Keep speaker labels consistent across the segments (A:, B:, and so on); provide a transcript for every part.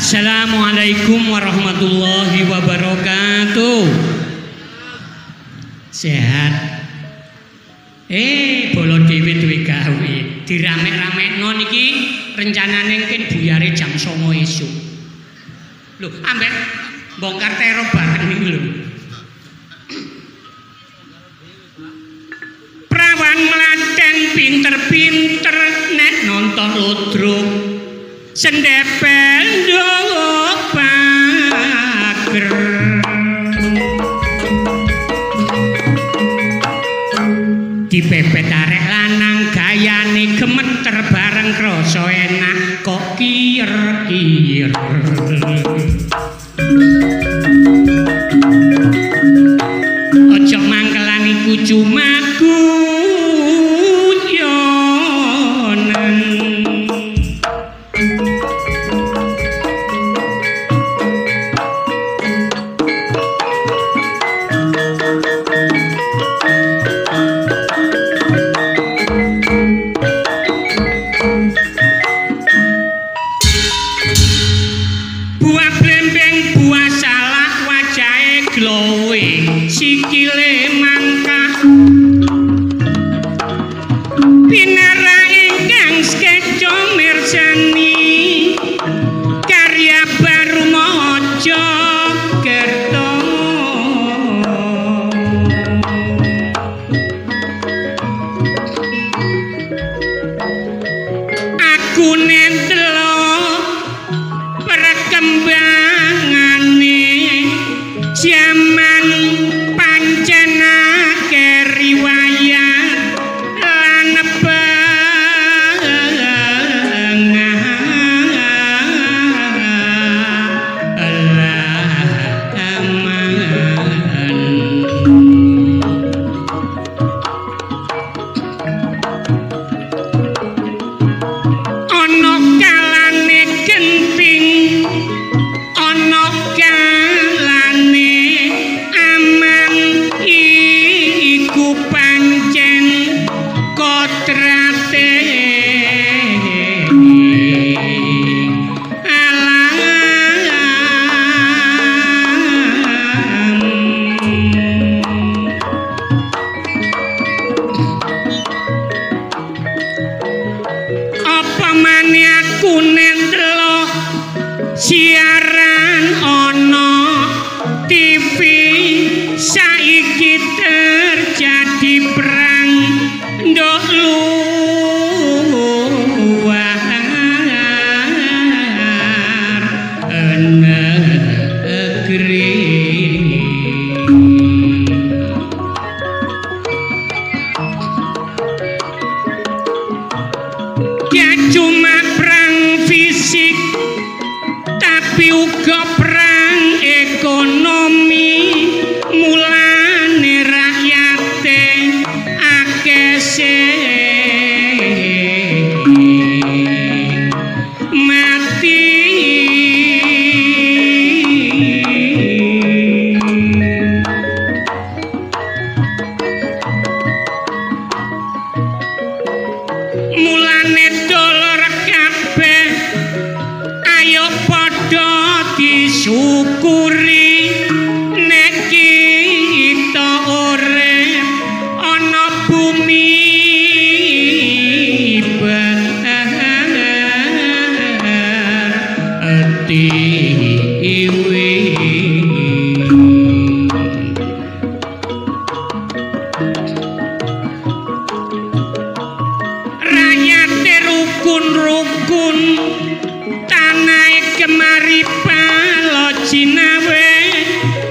A: Assalamualaikum warahmatullahi wabarakatuh. Sehat. Bolo dhewe duwe gawe. Dirame-ramekno niki rencanane mungkin buyare jam 09.00 esuk. Lho, ambek bongkar teror bareng niku lho. Prawan mlaten pinter-pinter nek nonton ludruk. Sendepel ndok pager. Dipepet arek lanang gayane gemeter bareng krasa enak kok kiyer-kiyer. Ojo mangkelan iku cuma guyonan. Sikile mangkak pinara ingkang skeco mirsani karya baru mojo kerto aku nentelo perkembangane zaman siaran ono TV saiki terjadi perang ndok luar negeri. Ya cuma perang fisik tapi uga perang ekonomi, mulane rakyate akeh mati. Mulane dolar kabeh ayo padha disyukuri nek kita urip ana bumi dhewe. Rakyate rukun-rukun tanahe kemari palojinawe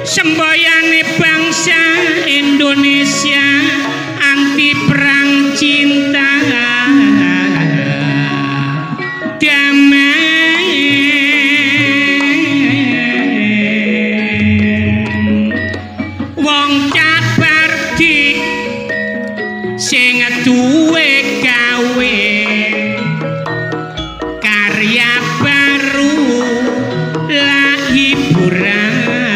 A: semboyane bangsa Indonesia anti perang cinta damai. Wong cabar dik sing duwe gawe karya baru lah hiburane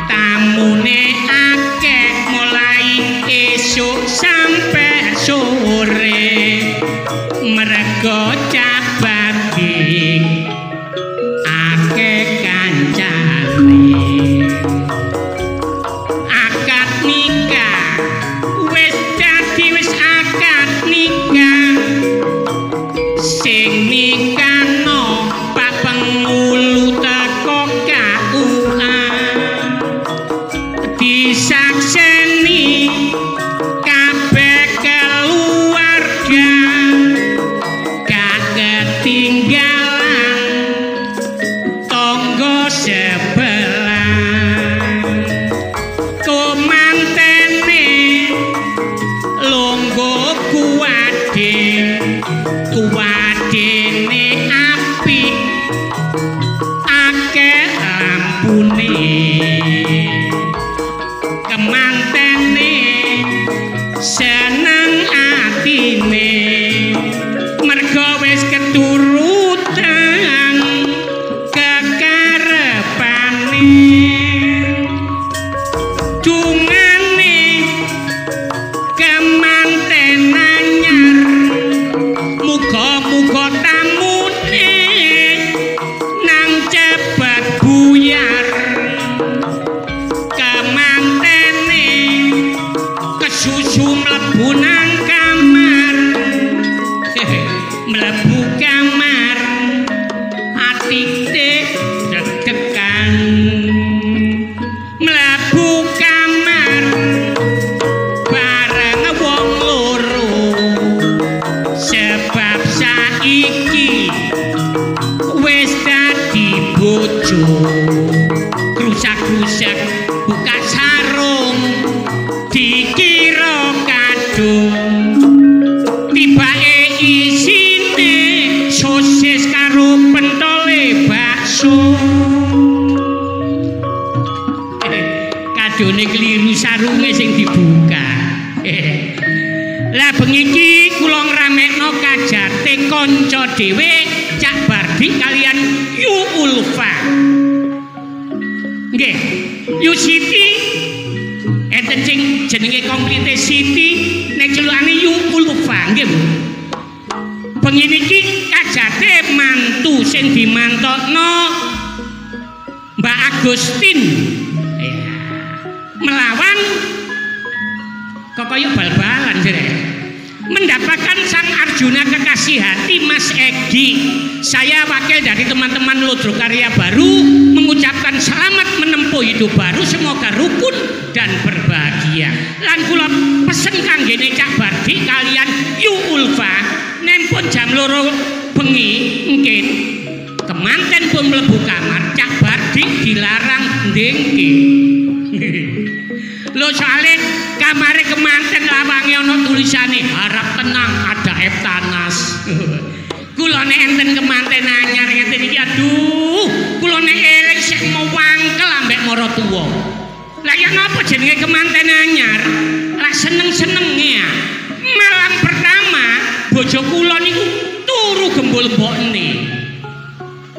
A: tamune akeh mulai esuk sampai sore mergo cabar dik seneng atine mergo wis keturutan kekarepane dungane kemanten anyar muga-muga tamune nang cepet buyar kemantene kesusu mlebu nang kamar mlebu kamar atine deg-degan mlebu kamar bareng wong loro sebab saiki wis dadi bojo krusak-krusak buka sarung dikira kadung tibake isine sosis karo pentole bakso kadone keliru sarunge sing dibuka lah bengi iki kula ngramekno kajate kanca dhewe Cak Bardi kalian Yu Ulfa nggih Yu Siti enten sing jenenge komplite Siti nek celukane Yu Ulfa nggih Bu bengi niki kajate mantu sing dimantokno Mbak Agustin melawan kok kaya bal-balan jere mendapatkan sang Arjuna kekasih hati Mas Egi. Saya wakil dari teman-teman Lodro Karya Baru mengucapkan selamat menempuh hidup baru, semoga rukun dan berbahagia. Lan kula pesen kanggene Cak Bardi kalian Yu Ulfa nempun jam 2 bengi mungkin kemanten pun mlebu kamar Cak Bardi dilarang ndengke. Lho soalnya kamare kemanten lawange ana tulisane harap tenang ada Eptanas. Kula nek enten kemanten anyar ngeten iki aduh, kula nek eling sik mau wangkel ambek maratuwa. Lah ya napa jenenge kemanten anyar? Lah seneng-senenge ya. Malam pertama bojo kula niku turu gembul mbokne.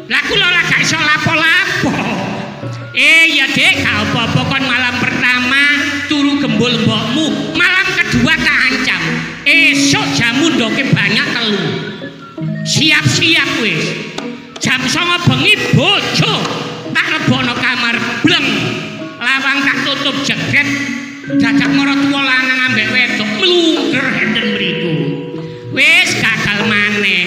A: Lah kula ora gak iso lapo-lapo. Ya Dek, gak apa-apa kon malam pertama turu gembul mbokmu, malam kedua tak ancam. Esok jamu ndoke banyak telu. Siap-siap wis. Jam 09.00 bengi bojo tak lebono kamar bleng. Lawang tak tutup jegret. Dadak maratuwa lanang ambek wedok mlungker enten mriku. Wis gagal maneh.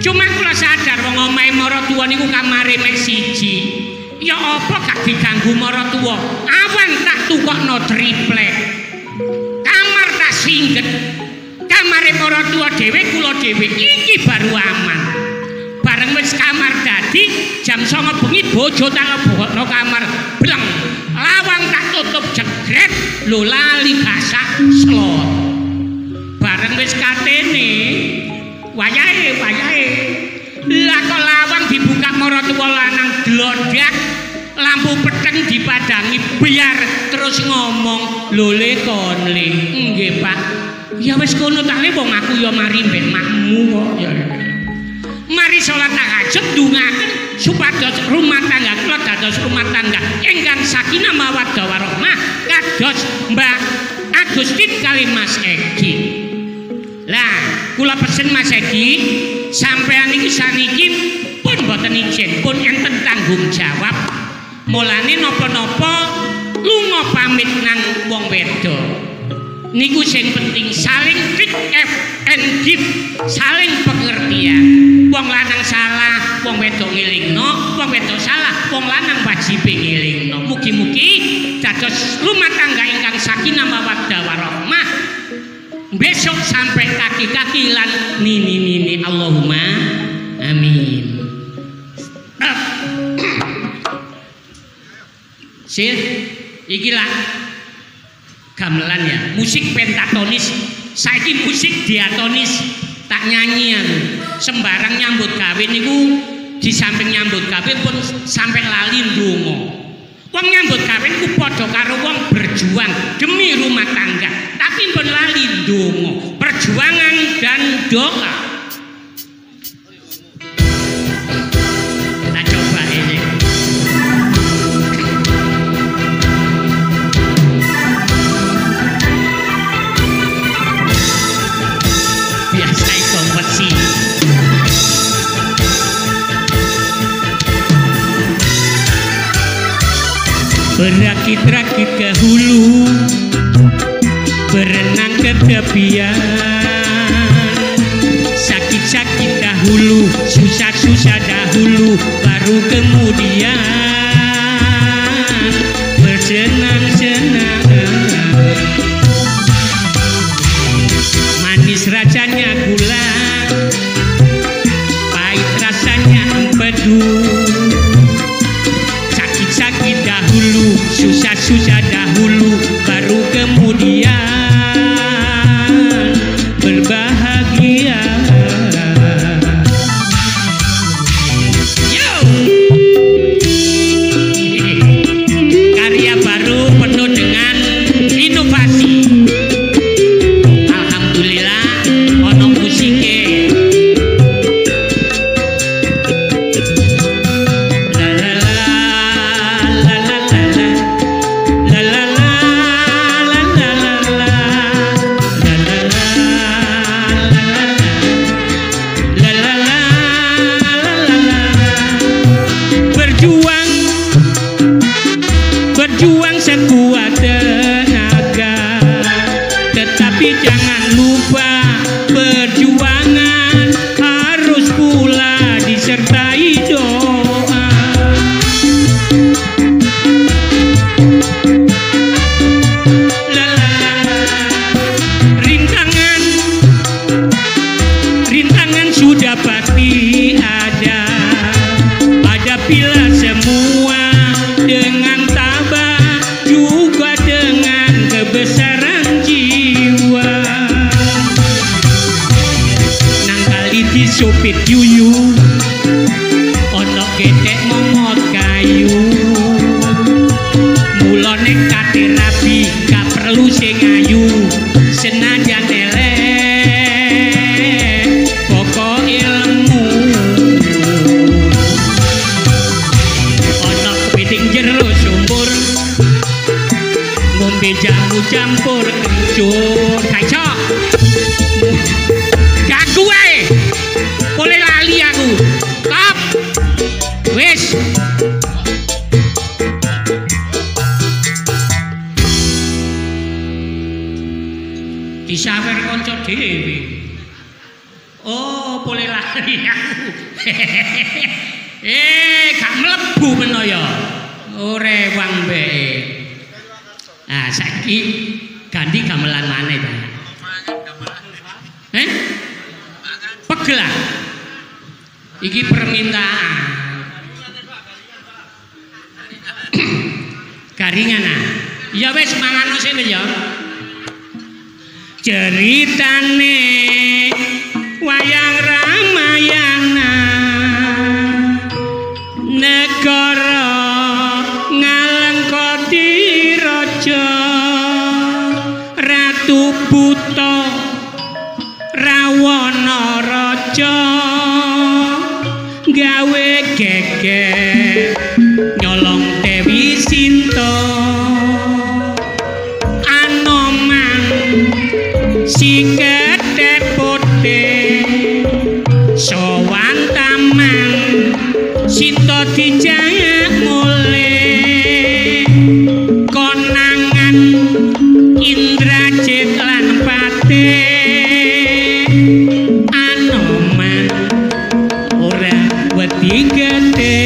A: Cuma kula sadar wong omahe maratuwa niku kamare mek siji. Ya apa gak diganggu maratuwa? Awan tak tukokno triplek. Kamar tak singget. Kamare maratuwa dhewe kula dhewe iki baru aman. Bareng wis kamar dadi jam 09.00 bengi bojo tak lebokno kamar bleng. Lawang tak tutup jegret lho lali gasak slot. Bareng wis katene wayahe lah kok lawang dibuka maratuwa lanang glodhak lampu peteng dipadangi biar terus ngomong lole konle nggih Pak ya wis kono tak le wong aku ya mari mbek makmu kok ya mari salat tahajud ndongaken supados rumah tangga kula dados rumah tangga ingkang sakinah mawaddah warahmah kados Mbak Agustin kali Mas Egi. Lah kula pesen Mas Egi sampean iki saniki pun mboten izin pun enten tanggung jawab mulane napa-napa lunga pamit nang wong wedok niku sing penting saling treat and give saling pengertian wong lanang salah wong wedok ngelingno wong wedok salah wong lanang wajib ngelingno mugi-mugi dados rumah tangga ingkang sakinah mawaddah warahmah besok sampai kaki-kaki lan nini Allahumma amin. Sir, ikilah gamelan ya, musik pentatonis, saiki musik diatonis, tak nyanyian, sembarang nyambut gawe niku di samping nyambut gawe pun sampai lali ndonga. Wong nyambut gawe niku padha karo wong berjuang demi rumah tangga. Tapi pun lali donga, perjuangan dan doa. Tak coba ini. Biasa itu mesti. Berakit-rakit ke hulu, berenang ke tepian, sakit-sakit dahulu, susah-susah dahulu, baru kemudian bersenang-senang. Manis rasanya gula, pahit rasanya empedu. Sakit dahulu, susah-susah dahulu, baru kemudian berbahagia. Yo! Karya baru penuh dengan inovasi. Alhamdulillah, ono musiknya. Berjuang sekuat tenaga, tetapi jangan lupa perjuangan harus pula disertai doa. Rintangan sudah pasti ada, hadapilah semua dengan tabah, juga dengan kebesaran jiwa. Nang kali disupit yuyu, ono gedek momot kayu. Mula nek kate rabi, gak perlu sing ayu, senajan elek pokok ilmu. Jero sumur ngombe jamu campur kencur kaca gagu wae boleh lali aku stop wis disawer kanca dhewe oh boleh lali aku gak mlebu menoyo ore wang be. Nah, saiki ganti gamelan maneh ta. Pegel. Iki permintaan. Garingan ah. Ya wis mangan sing ya. Ceritane wayang Ramayana negara ngalengkoti raja ratu buta Rawana raja gawe geger nyolong Dewi Sinta Anoman si kedek putih sowan taman Sinta dijak mulih konangan Indrajit lan Patih Anoman ora wedi gede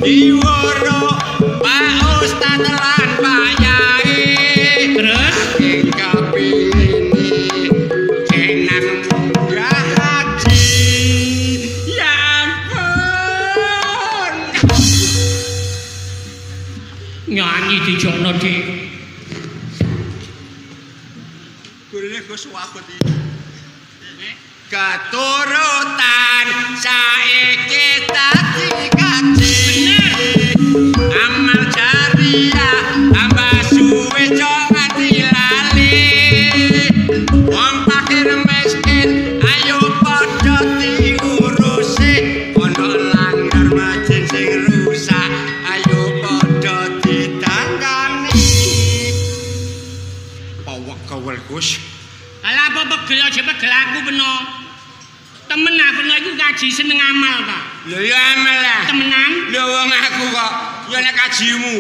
B: diworo Pak Ustad lan Pak Yai
A: Terus
B: ing kapini jeneng ya haji ya ampun
A: nyanyi dijokno Dik.
B: gurine Gus wabut iki keturutan saiki dadi kaji amal jariah tambah suwe jo nganti lali wong fakir miskin ayo padha diurusi ono langgar masjid sing rusak ayo padha ditangani pawak kawel Gus
A: Ala apa pegel aja pegel aku peno. Temen aku iku kaji seneng amal, Pak.
B: lho ya amal lah
A: Temenan.
B: lho wong aku kok ya nek kajimu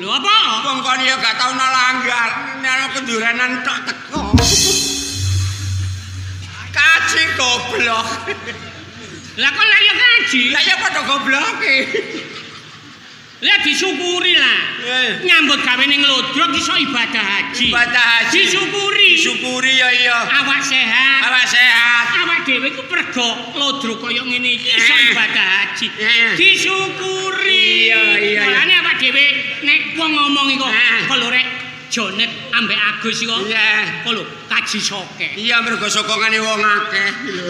A: Lho apa?
B: wong kon ya gak tau nalanggar nek kenduranan tok teko kaji goblok
A: Lah kok lah ya kaji.
B: lah ya padha gobloke
A: Lah disyukuri lah. Nyambut gawe ning Lodrok iso ibadah haji.
B: ibadah haji
A: Disyukuri.
B: disyukuri ya iya
A: Awak sehat.
B: awak sehat
A: Awak dhewe ku pergo Lodrok kaya ngene iki iso ibadah haji. Disyukuri.
B: Iya.
A: Mulane awak dhewe nek wong ngomong iku kalau rek Jonet ambek Agus iku.
B: iya
A: Kok lho kaji soke.
B: iya mergo sokongane wong akeh lho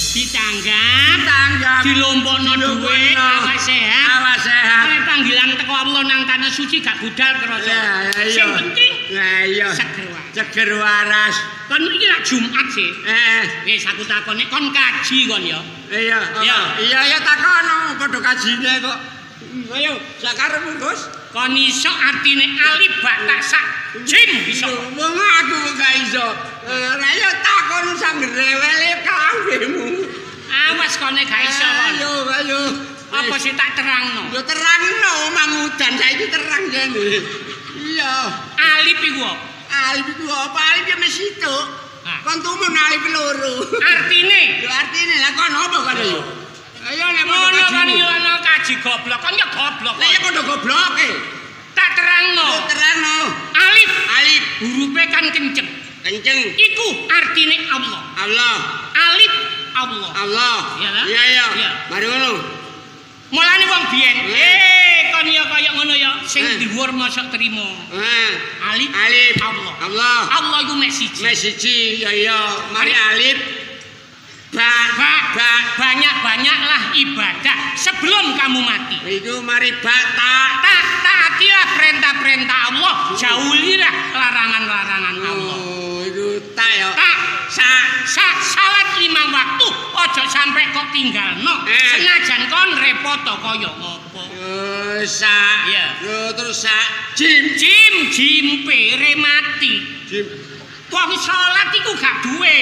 A: Ditanggap, dilompokno dhuwit, awak sehat.
B: awak sehat
A: Oleh panggilan teko Allah nang tanah suci gak budal kroso. Sing penting
B: nah iya
A: seger wae.
B: seger waras
A: Kon iki lak Jumat sih. Wis aku takone kon kaji kon ya.
B: iya ya takono padha kajine kok ayo sak karepmu Gus
A: Kon iso artine alif ba tak sak jim iso.
B: wong aku gak iso ora ya takon sang rewele kambemu
A: Awas kone gak iso kon.
B: ayo
A: Apa sih tak terangno?
B: yo terangno mangudan saiki terang kene iya
A: Alif iku apa?
B: alif itu apa alif ya mesti itu kon tumun alif loro
A: Artine
B: yo artine lah kon apa kon yo ayo nek
A: ngono kan yo kaji goblok. Kon ya goblok.
B: lah ya padha gobloke
A: Tak terangno.
B: yo terangno
A: Alif
B: alif
A: hurufe kan kenceng.
B: kenceng
A: Iku artine Allah.
B: Allah
A: Alif Allah.
B: Allah
A: Iya lah?
B: iya
A: Iya.
B: mari ngono
A: Mulane wong biyen, kon ya kaya ngono ya, sing dhuwur mosok trimo. Alif
B: alif
A: Allah.
B: Allah
A: Allah iku mek siji.
B: mes siji ya iya mari alif ba
A: Banyak-banyaklah ibadah sebelum kamu mati.
B: itu mari bata
A: Taatilah perintah-perintah Allah, jauhilah larangan-larangan Allah.
B: oh itu tak ya
A: Salat 5 waktu, ojo sampai kok tinggalno. Senajan kon repot kaya apa.
B: Iya. Terus
A: Jimpe remati. Wong salat iku gak duwe.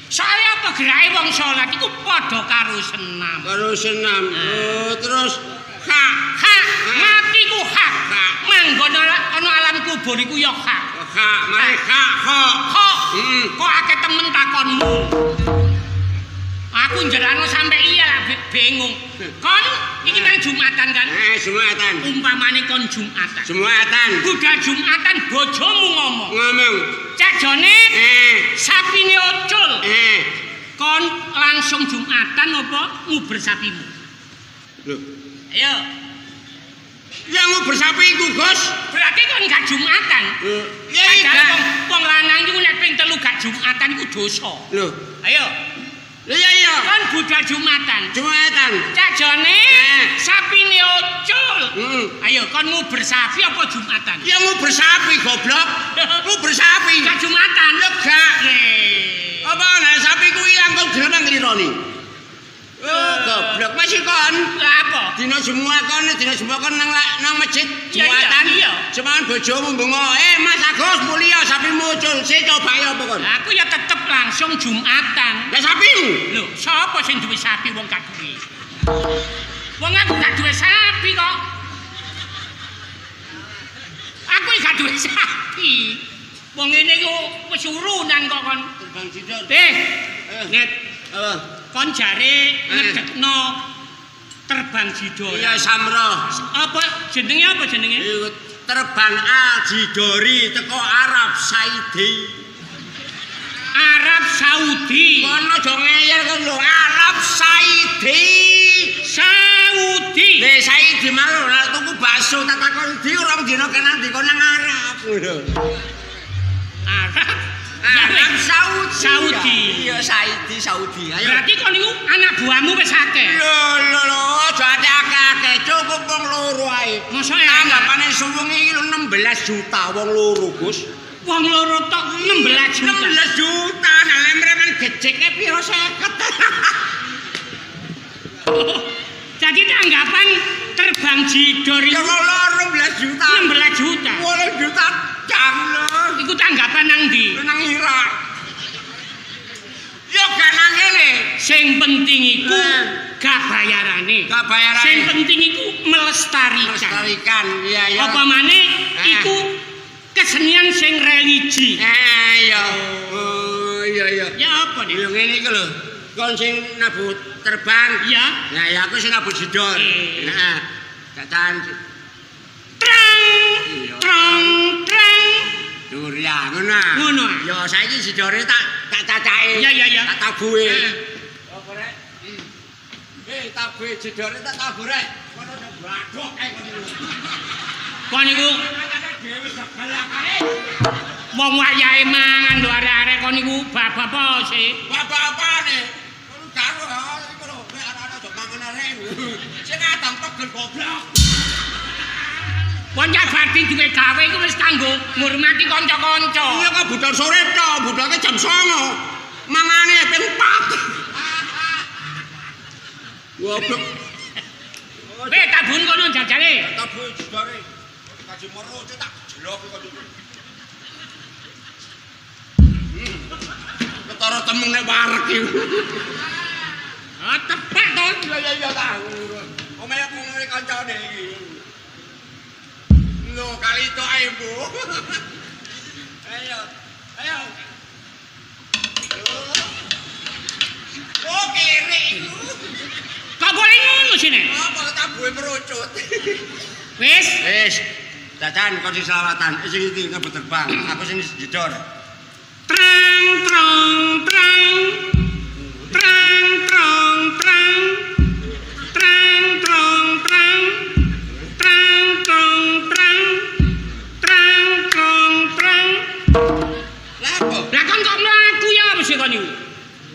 A: Soale apa gerake wong salat iku padha karo senam.
B: Terus
A: Hak mati ku hak. Manggon ana alam kubur iku ya hak.
B: mari
A: Kok akeh temen takonmu. Aku njerano sampe iya lah bingung. Kon iki nang Jumatan kan?
B: Jumatan.
A: Umpamane kon Jumatan. Budal Jumatan bojomu ngomong. Cak Jone sapine ocul. Kon langsung Jumatan apa nguber sapimu?
B: Lho.
A: Ayo.
B: Ya nguber sapi iku, Gus.
A: Berarti kon gak Jumatan.
B: Ya iya.
A: Wong lanang iku nek ping 3 gak Jumatan iku dosa.
B: Lho.
A: Ayo.
B: Lho iya.
A: Kon budal Jumatan. Cak Jone sapine ocul. Ayo kon nguber sapi apa Jumatan?
B: Ya nguber sapi goblok. Nguber sapi.
A: Gak Jumatan.
B: Lho gak. Apa nek sapi ku ilang kok jeneng nglironi? Goblok masih kon.
A: Lah apa?
B: Dina semua kon nang masjid Jumatan. Cuman bojomu mbongo, Mas Agus mulia sapi muncul. Sik coba ya apa kon?
A: Aku ya tetep langsung Jumatan.
B: Lah sapimu?
A: Lho, sapa sing duwe sapi wong gak duwe? Wong aku gak duwe sapi kok. Aku gak duwe sapi. Wong ngene iku wis urunan kok kon.
B: Terbang sidor.
A: Net.
B: Apa?
A: kon jare ngedekno terbang Jidori.
B: Iya Samro.
A: Apa jenenge?
B: Terbang Jidori teko Arab Saudi.
A: Arab Saudi.
B: Kono aja ngeyel kon lho, Arab Saudi.
A: Saudi.
B: Lah Saudi malu tuku bakso tak takon di urang dina kenan di kono nang Arab.
A: Arab.
B: Arab
A: Saudi.
B: Iya Saudi. Ayo.
A: Berarti kon niku anak buahmu wis akeh.
B: Lho, aja akeh-akeh, cukup wong loro ae.
A: Mosok
B: tanggapane suwung iki 16 juta wong loro, Gus.
A: Wong loro tok 16 juta.
B: 16 juta, nah lemreman gejeke piro 50.
A: Jadi tanggapan terbang Jidori
B: ya loro 16 juta.
A: 16 juta.
B: 8 juta jam lho.
A: Iku tanggapan nang ndi?
B: Nang Irak. Yo gak nang kene.
A: Sing penting iku gak bayarane. Sing penting iku melestarikan.
B: Iya.
A: Apa maneh iku kesenian sing religi.
B: Iya. Oh, iya.
A: Ya apa nih?
B: Yo ngene iki lho. Kon sing nabu terbang.
A: Iya.
B: Nah, ya aku sing nabu jidor. Heeh. Datan.
A: Trong.
B: Durian ngono. Ya saiki jidore tak cacake.
A: Iya.
B: Tak tabuhe. Apa rek? Tabuhe jidore tak tabuh rek. Kono bladok
A: Kon niku
B: dhewe segalakane.
A: Wong wayahe mangan lho arek-arek kon niku bapak sih.
B: Bapak-bapane. Kon karo iku lho, nek ana-ana do mangan arek. Sing adang pegel goblok.
A: Kon jabati duwe gawe iku wis kanggo ngurmati kanca-kanca.
B: Iya kok budal sore tok, budalke jam 09.00. Mangane ping 4. Goblok.
A: Tabun kono jajale.
B: Tabun jidore. Kaji moro tak jelok kok iki. Ketara temeng nek wareg iki.
A: Tepek to.
B: Iya ta. Omahe aku ngene kancane iki. Lho kali itu ae, Bu. Ayo. Oh, kere.
A: Kok boleh ngono sini?
B: Apa tabuhe merucut.
A: Wis.
B: Dadan kon sing selawatan, sing iki ngebut terbang. Aku sing jedor.
A: Trang trong trang. Trang trong trang. Trang trong trang. Trang trong trang. Trang trong trang.
B: Lah apa?
A: Lah kon kok mlaku ya apa sih kon niku?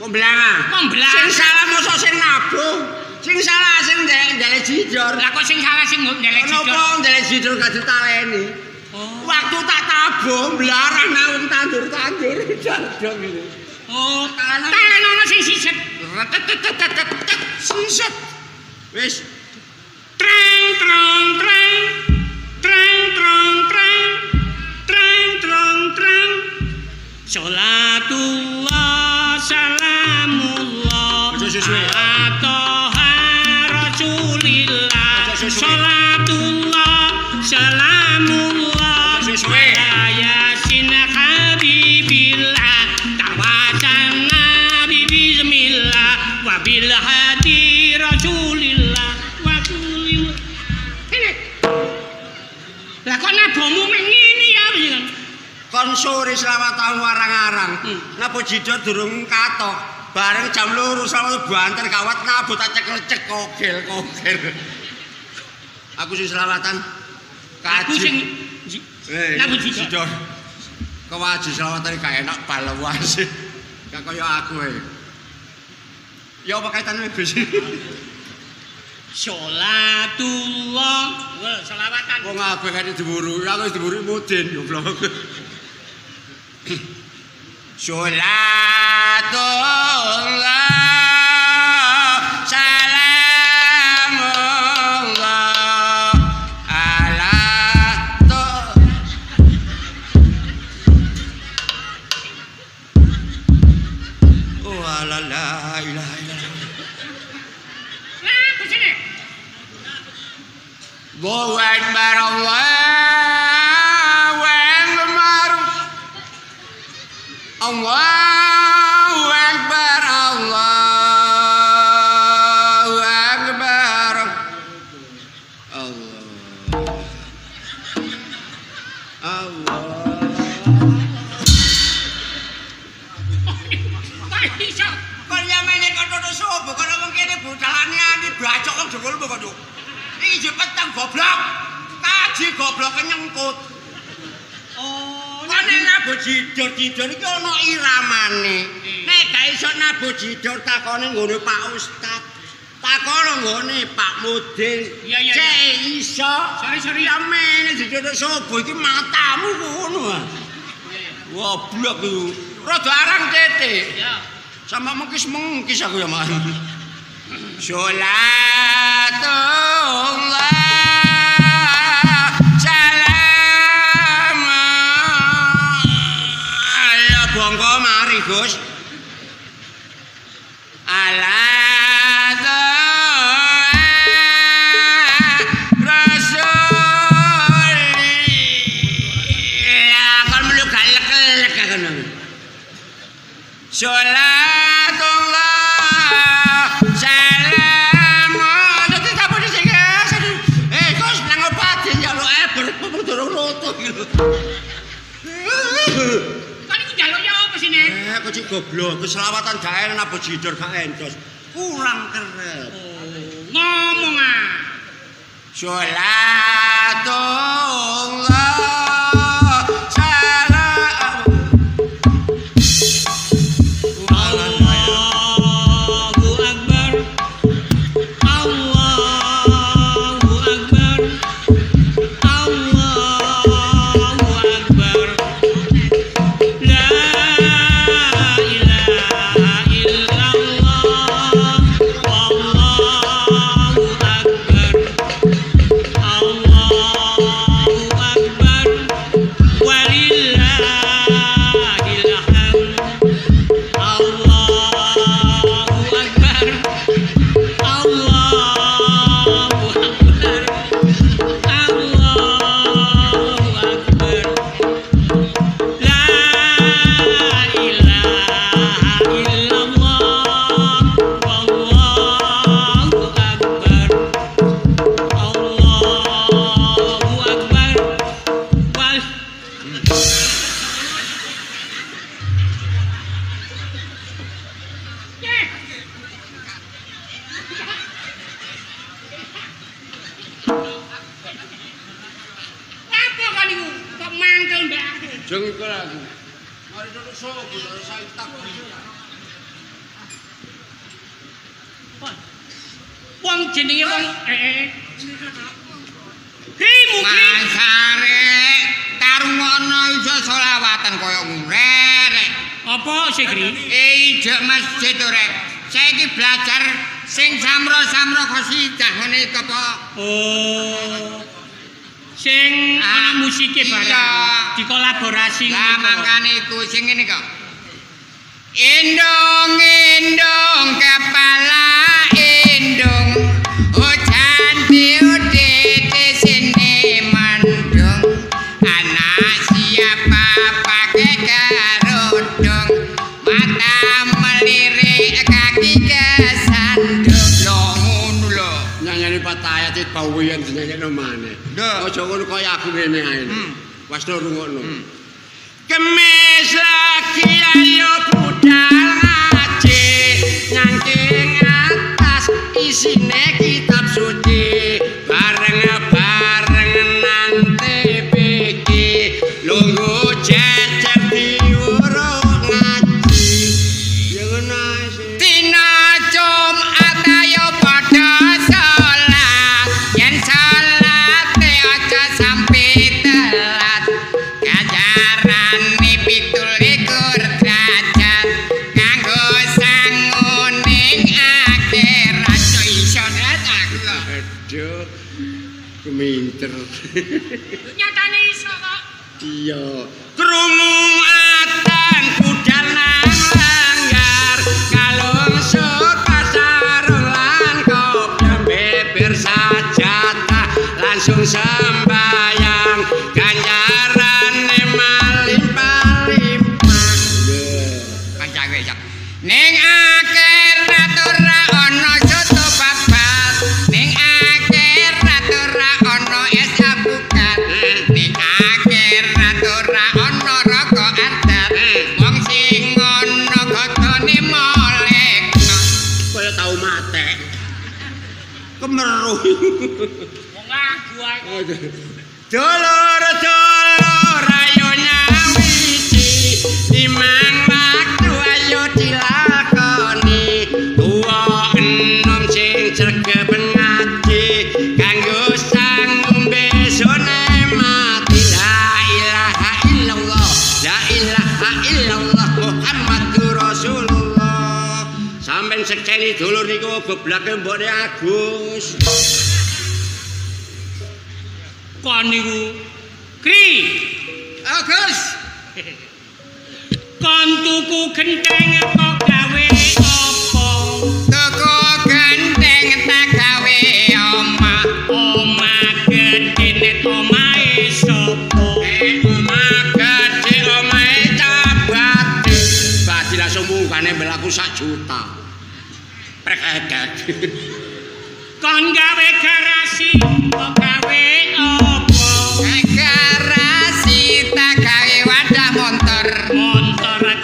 B: Kok mblang. Sing salah mosok sing nabuh. Sing salah sing ndek jidor.
A: Lah kok sing salah sing ndelek jidor?
B: Napa ndelek jidor gak ditaleni?
A: Oh.
B: Waktu tak tabuh blarah nang wong tandur-tandur jadong iki.
A: Oh, tangan ono sing siset.
B: Siset. Wis.
A: Trang trong trang. Trang trong trang. Trang trong trang. Salatullah salamullah ala toha rasulillah. Salatullah salamullah ala yasin habibillah. Tawasana bismillah wa bil hadi rasulillah wa kulli. Lah kok nabomu mek ngene ya kan?
B: Kon sore selawatan warang-arang. Napa jidor durung katok. Bareng jam 2 sama banter kawat nabut tak cek-cek kogel. Aku sing selawatan.
A: Aku sing nabut
B: jidor. Kewaji selawatan gak enak balawas. Gak kaya aku ae. Ya apa kaitane bis?
A: Salatullah, selawatan.
B: Wong kabeh kene diburu, aku wis diburu mudin goblok. Salatullah salamullah ala la ilaha illallah.
A: Nah, kesini.
B: Allahu Akbar, Allahu Akbar. Allahu Akbar, Allah. Tunggul kok, Cuk. Iki jek petang goblok. Kaji goblok nyengkut.
A: Oh,
B: nek nabuh jidor iki ana iramane. Nek gak iso nabuh jidor takone nggone Pak Ustad. Takono nggone Pak Mudin. Cek iso. Sori ya mene jidor sobo iki matamu ngono. Goblok iku. Rada arang tete. Ya. Sama mengkis aku ya, Mas. Sholatullah salam ya bongko mari Gus ala rasul ya kan melu galek-galek kan sholatullah
A: kan iki njaluk ya apa sih Nek?
B: Kok cik goblok, keselawatan gak enak napa jidor gak entos. Kurang kerep.
A: Ngomong ah.
B: Sholatullah salam
A: Allahu Akbar Allahu Akbar Allahu Akbar La ilaha illallah Wallahu Akbar Allahu Akbar walillahil hamd Allahu Akbar Allahu Akbar Allahu Akbar La ilaha illallah Wallahu Akbar Allahu Akbar wal Apa kan iku? Kok mangkel mbak aku?
B: jengkel aku. Mari dulu sobo saya takbir.
A: Wong jenenge wong mungkin
B: Masare tarungono iso selawatan koyo ngurek.
A: apa sih Gri?
B: Ijek masjid ora. Saiki belajar sing samro-samro qasidah ngene iki apa?
A: Oh. Sing ana musike bareng
B: iya.
A: dikolaborasi
B: Lah mangkane iku sing ngene kok. Endong-endong kepala endong hujan diudite sini mendung anak siapa pakai kerudung mata melirik kaki kesandung lho ngono lho nyanyi patayat iki bawian nyanyi maneh aja ngono kaya aku ngene ae wis rungokno kemis lagi ayo budal ngaji nyangking atas isine kitab suci bareng-bareng nanti biki lunggu jejer diurung ngaji ya ngono sih dina Jumat ayo padha salat yen salate aja sampe telat kajarane 17 derajat kanggo sanguning akhirat iso aku kok aduh keminter
A: Nyatane iso kok.
B: iya krungu atan budal nang langgar kalung sut pasar lan kopiah beber sajatah langsung sembayang ganjarane malimpah-limpah kancaku iso ning akhirat ora ana soto babat ning akhirat ora ana es abukat ning akhirat ora ana rokok adat wong sing ngono godhone molek kaya tau mate Kemeru.
A: Wong lagu ae.
B: Dolor-dolor ayo nyawiji limang waktu ayo dilakoni tuwa enom sing sregep ngaji kanggo sangum besone mati la ilaha illallah Muhammadur Rasulullah sampeyan sekseni dulur niku goblake mbokne Agus
A: kon niku Kri
B: Agus
A: kon tuku genteng kok gawe apa
B: tuku genteng tak gawe
A: omah gedene omahe sapa
B: omah gede omahe cabat badi langsung munggane mbelaku 1 juta prek
A: kon gawe garasi kok gawe apa
B: garasi tak gawe wadah motor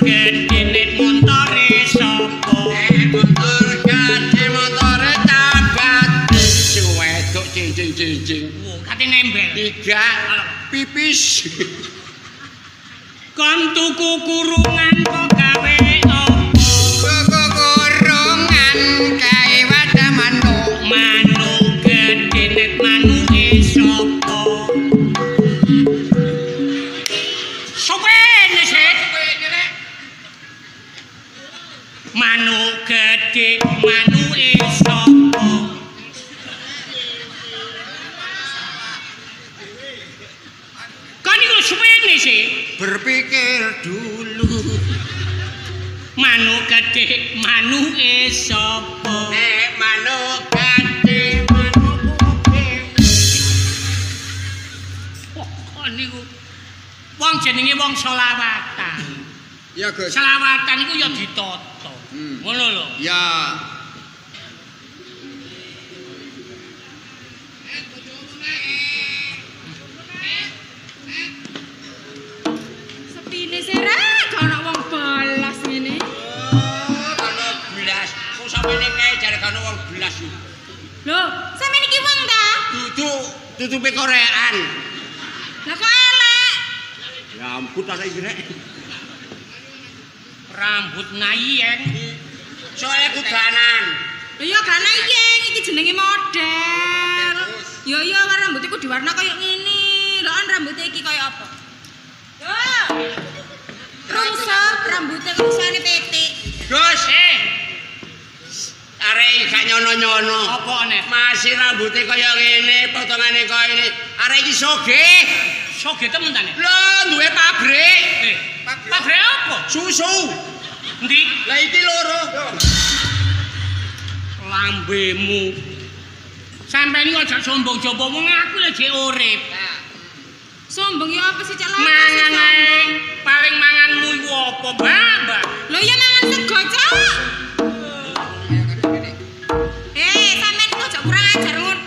A: gedene montore sapa
B: motor gede motore cabat sing wedok cincin
A: kate nembel
B: tidak pipis
A: kon tuku kurungan kok gawe apa
B: kurungan gawe wadah
A: manuk gedene manuke sapa sopene sik manuk gede manuke sapa kan iku sopene sik
B: berpikir dulu
A: manuk gede manuke sapa
B: nek manuk gede manuk
A: kok niku wong jenenge wong selawatan
B: ya Gus
A: selawatan iku ya ditata ngono lho
B: ya
C: sepine sira ana wong balas ngene
B: ana blas kok sampeyan kae jare ana wong blas
C: lho sampeyan iki wong ta
B: tutupe korean
C: lah kok elek
B: ya ampun ta iki rek
A: rambut nayeng
B: soalnya kudanan
C: lho ya gak nayeng iki jenenge model yo rambut iku diwarna kaya ngene lho an rambut iki kaya apa rusak rambutnya rusane petik
B: Gus arek gak nyono-nyono
A: apa nek
B: masih rambutnya kaya ngene potongane kaya ngene arek iki sogeh
A: temen ta nek
B: lho duwe pabrik
A: pabrik apa
B: susu
A: ndi
B: lah iki loro
A: lambemu sampeyan iki aja sombong coba wong aku lek jek urip
C: sombong ya apa sih cak lanang
A: mangan ae paling manganmu iku apa mbak
C: lho ya mangan sego cak sampean kok aja kurang ajar ngono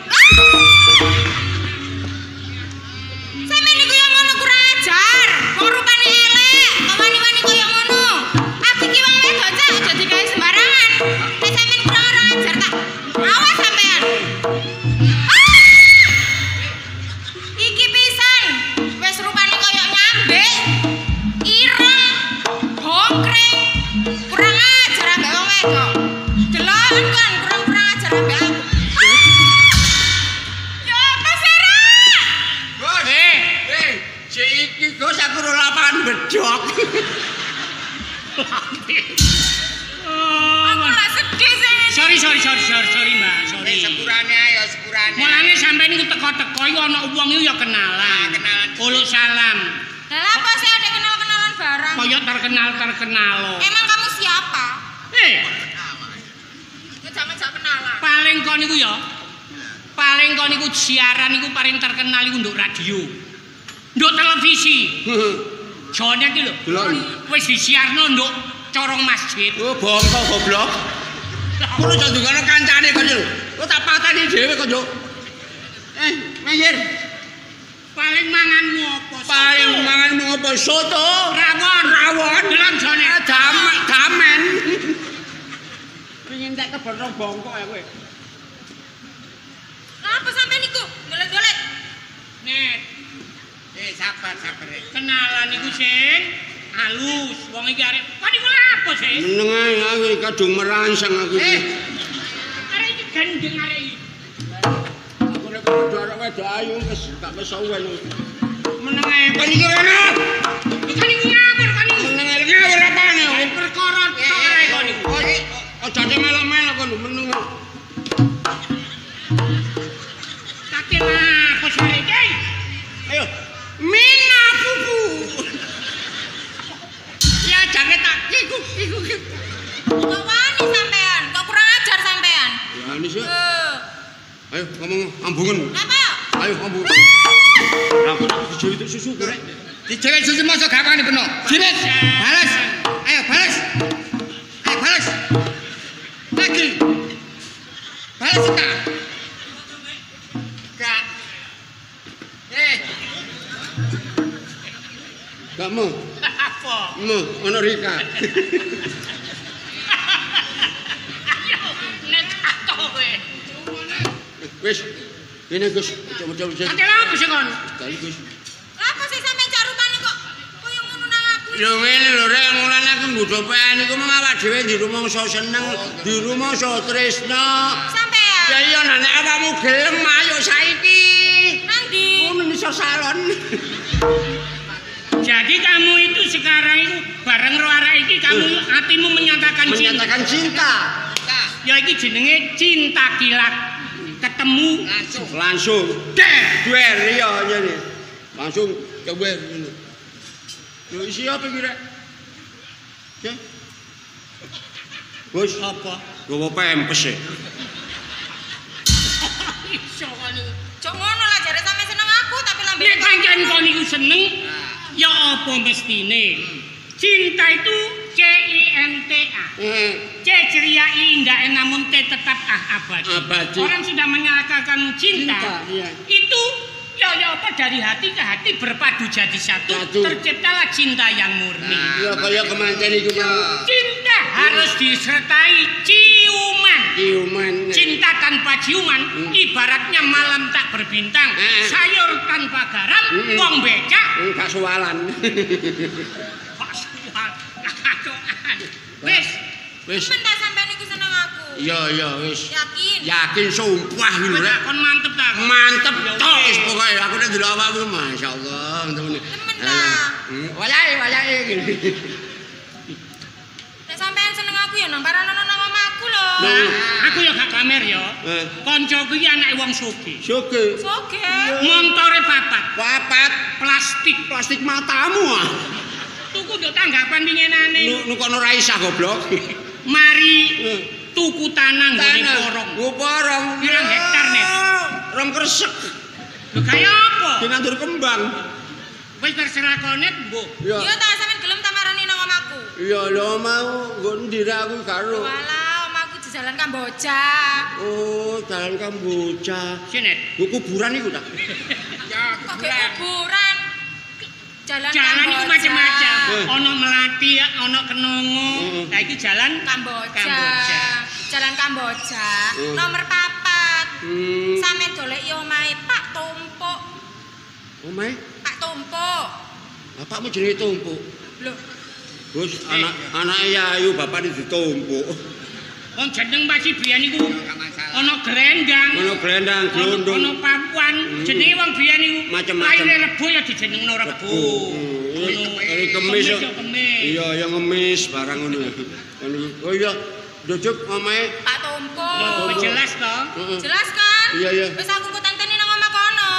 C: sampean iku yang ngono kurang ajar wong rupane elek kok wani-wani koyo ngono aku iki wong wedok cak aja digawe sembarangan nek sampean kurang ajar tak awas sampean iki pisan wis rupane koyo nyambe ireng bongkreng kurang ajar ambek wong wedok delon kan kurang ajar ambek aku ya apa sira
B: Gus si iki Gus aku ora lapangan bedok
C: aku lah sedih sih
A: sorry mbak sorry
B: sepurane ayo sepurane
A: mulane sampeyan iku teko-teko iku ana wong iku ya kenalan uluk salam
C: lah apa sih ada kenal-kenalan barang
A: kaya terkenal loh
C: emang kamu siapa itu zaman-zaman kenalan
A: paling kon niku siaran iku paling terkenal iku nduk radio nduk televisi jane iki lho wis disiarno nduk corong masjid
B: oh bongko goblok kulo aja ndungane kancane kok lho kok tak pateni dhewe kok yo Mahir
A: paling manganmu apa
B: paling manganmu apa soto rawon
A: delon jane
B: damen pengin tak kebon bongko ya kowe sabar.
A: Kenalan iku sing halus. Wong iki arek kon iku lha apa sih?
B: Meneng ae aku kadung merangsang aku.
A: Arek iki gendeng arek iki.
B: Aku nek padha arek wedok ayu wis gak kesuwen.
A: Meneng ae.
B: Kon iki rene.
A: Kan iku ngawur kan iku.
B: Meneng ae ngawur apane?
A: Perkara tok ae kon iku.
B: Aja melok-melok kon meneng.
A: Kate lah apa sih iki?
B: Ayo. Mina buku. Ya jangan tak iku.
C: Kok wani sampean? Kok kurang ajar sampean?
B: Ya ini sih. Ayo ngomong ambungan.
C: Apa?
B: Ayo ambungan. Aku dijewit susu korek.
D: Dijewit susu masa gak wani beno. Jewit. Balas. Ayo balas. Ayo balas. Lagi. Balas ta.
B: Kak. Gak mau.
A: Apa?
B: Mau ono Rika.
A: Ayo nek ato kowe.
B: Wis. Kene Gus, coba.
A: Kate lah apa sih kon?
B: Kali Gus.
C: Apa sih sampean cak rupane kok koyo ngono nang aku?
B: Lho ngene lho rek mulane aku mbudho pen iku mung awak dhewe di rumangsa seneng, di rumangsa tresna.
C: Sampean.
B: Ya iya nek awakmu gelem ayo saiki.
C: Nang ndi?
B: Ngono iso salon.
A: Jadi kamu itu sekarang itu bareng ro arek iki kamu hatimu menyatakan
B: cinta.
A: Ya iki jenenge cinta kilat. Ketemu
B: Langsung. Duer iya ngene. Langsung duer ngono. Yo isi apa iki rek? Gus apa? Gowo pempes e.
A: iso kon iku.
C: Cok ngono lah jare sampean seneng aku tapi lambe
A: Nek pancen kon iku seneng ya apa mestine. Cinta itu CINTA. C ceria I indah namun T tetap abadi. Orang sudah menyatakan cinta.
B: Iya.
A: Itu ya apa dari hati ke hati berpadu jadi satu. Terciptalah cinta yang murni.
B: Ya kaya kemanten iku mau.
A: Cinta harus disertai ciuman. Cinta tanpa ciuman ibaratnya malam tak berbintang, sayur tanpa garam, wong becak
B: Gak suwalan. Wis.
C: Mentas sampean iku seneng aku.
B: Iya wis.
C: Yakin?
B: Yakin sumpah iki lho rek.
A: Kon mantep ta?
B: Mantep tok wis pokoke aku nek ndelok awakmu masyaallah temen.
C: Temen ta.
B: Wayahe ngene.
C: Nek sampean seneng aku ya nang paranono nang omahku lho.
A: Aku ya gak pamer ya. Koncoku iki anake wong sugih.
B: Soge.
C: Soge.
A: Montore papat.
B: Plastik matamu ah.
A: Tuku nduk tanggapan winginane.
B: Nukono Raisah goblok.
A: Mari tuku tanah nggone porong.
B: Porong.
A: Pirang hektar net?
B: 2 kresek.
A: Lho kaya apa?
B: Dinandur kembang.
A: Wis terserah konet, Mbok.
B: Iya.
C: Yo ta sampean gelem ta marani nang omahku.
B: Iya lho mau nggo ndi aku karo.
C: Walah, omahku di Jalan Kamboja.
B: Oh, Jalan Kamboja.
A: Sinet.
B: Kuburan iku ta?
A: Ya,
C: Kok kayak kuburan? Jalan
A: itu macam-macam.
B: Oh.
A: Ono Melati, ono Kenongo. Nah iki jalan
C: Kamboja. Jalan Kamboja. Nomor 4. Sampeyan doleki omahe Pak Tumpuk.
B: Omahe?
C: Pak Tumpuk.
B: Bapakmu jenenge Tumpuk.
C: Lho,
B: Gus, anake Yayu bapakne ditumpuk.
A: Wong jeneng masih biyen iku ono glendang.
B: Ono glendang, glondong.
A: Ono papuan. Jenenge wong biyen iku
B: Macem-macem.
A: laire Rebo ya dijenengno Rebo.
B: Ini kemis. Iya, ya ngemis barang ngono. Oh iya, Dodok omahe
C: Pak Tumpuk.
A: Wis jelas to?
C: Jelas kan?
B: Iya.
C: Wis aku tanteni nang omah kono.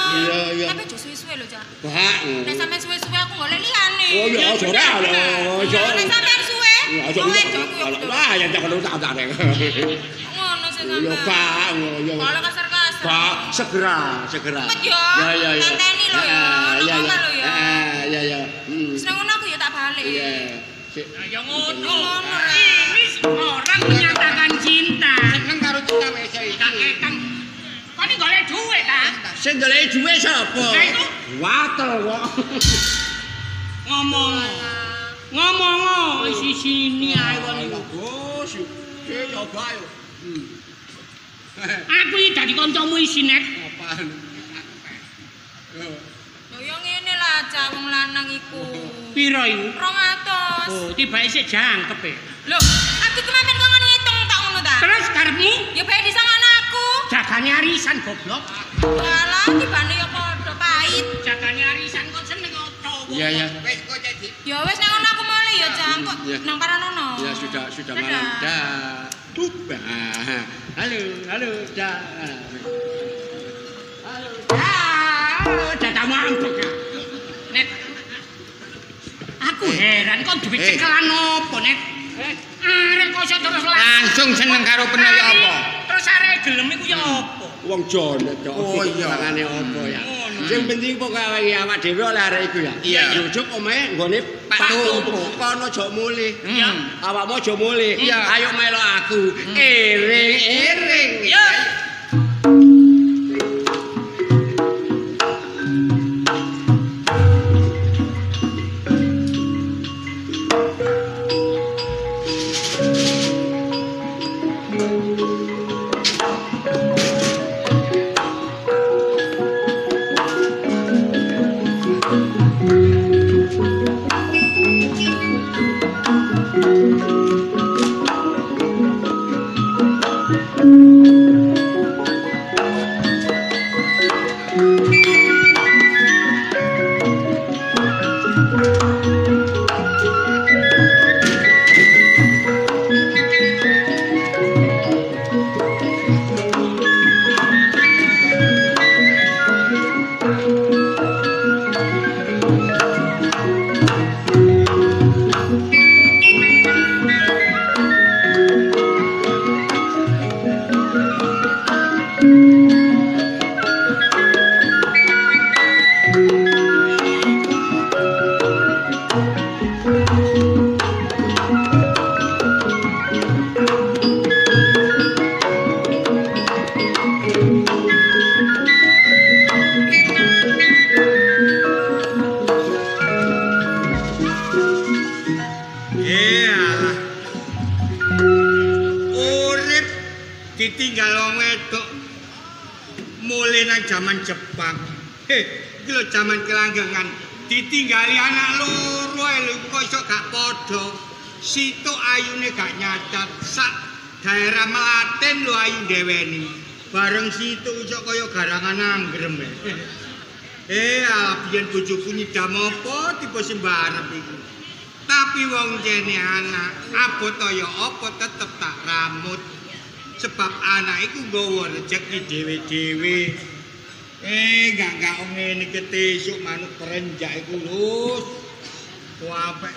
B: Iya.
C: Tapi aja suwe-suwe lho, Cak.
B: Bak.
C: Nek sampean suwe-suwe aku golek liyane.
B: Oh iya, aja ora lho.
C: Nek sampean suwe,
B: Aja
C: wong wedok ku yo kudu.
B: lah ya jangan tak tak.
C: Ngono sih
B: Yo
C: sampean.
B: Pak, yo.
C: Kalau kasar-kasar.
B: Pak, segera.
C: Cepet ya.
B: Ya.
C: Tanteni lho ya. Nang omah lho ya.
B: Ya.
C: Wis nang ngono aku ya tak balik.
B: Iya.
A: Ya ngono.
C: Ngono,
A: Ini orang menyatakan cinta.
D: Seneng karo cinta wis iki.
A: Kok ini golek duit ta?
B: Sing golek dhuwit sapa?
A: Lah iku
B: Watel kok.
A: ngomong isi sini ae kon iku.
B: Bos, coba ayo.
A: Aku iki dadi kancamu isinet.
B: Apaan?
C: Lho yo ngene lah, Cak. ta wong lanang iku.
A: Piro iku?
C: 200.
A: Oh, tibake sik jangkep e.
C: Lho, aku kemarin kok ngitung tak ngono ta?
A: Terus karepmu?
C: Ya bae disangana aku.
A: Jagane arisan goblok.
C: Walah, tibane ya padha pahit.
A: Jagane arisan kok seneng opo?
D: Iya, iya.
B: Wis kok jadi.
C: Ya wis nek ngono aku mulai ya jam kok
D: Ya.
C: nang Paranono.
D: Ya sudah
C: Dadah.
D: malam. Dah. Halo, dah.
A: Dadah mampek. Nek aku heran kok duwe cekelan opo, Nek? Arek kok iso terus
D: Langsung seneng karo peno ya apa?
A: Terus arek gelem iku ya opo?
B: Wong Jono tok.
D: Oh, iya.
B: Mangane opo ya. Sing penting pokoke awak dhewe oleh arek iku ya.
D: Iya.
B: Jujuk omahe nggone
D: Pak Tumpuk.
B: Kono aja mulih.
A: Iya.
B: Awakmu aja mulih.
D: Iya.
B: Ayo melok aku. Ering-ering.
A: Yo.
D: Ditinggal wong wedok mulai nang jaman Jepang. Iki lho jaman kelanggengan. Ditinggali anak loro lho kok iso gak padha. Situ ayune gak nyacat. Sak daerah Melaten lho ayu deweni. Bareng situ iso kaya garangan anggrem. Biyen bojoku nyidam apa tipe sembarep iku. Tapi wong jene anak abot kaya apa tetep tak ramut. Sebab anak iku nggawa rejeki dhewe-dhewe. Enggak ngene ketesuk manuk perenjak iku lho. Kuapek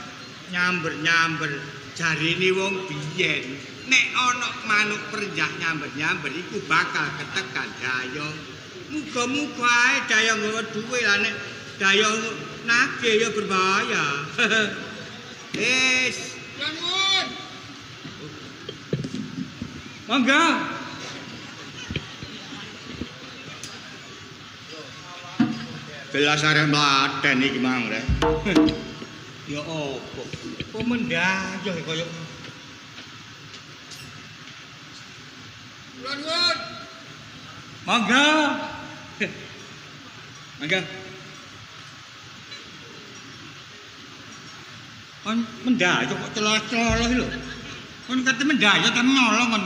D: nyamber-nyamber jarine wong biyen. Nek ana manuk perenjak nyamber-nyamber iku bakal ketekan dayong. Muga-muga ae dayong nggawa duwe lah nek dayong nagih ya berbahaya. Bangun. Mangga. Belas arek Mlaten iki mang rek. Ya opo? Kok mendayoh kaya Nuwun. Mangga. Mangga. Kon mendayoh kok celah-celah lho. Kon kate mendayoh ta nolong kon.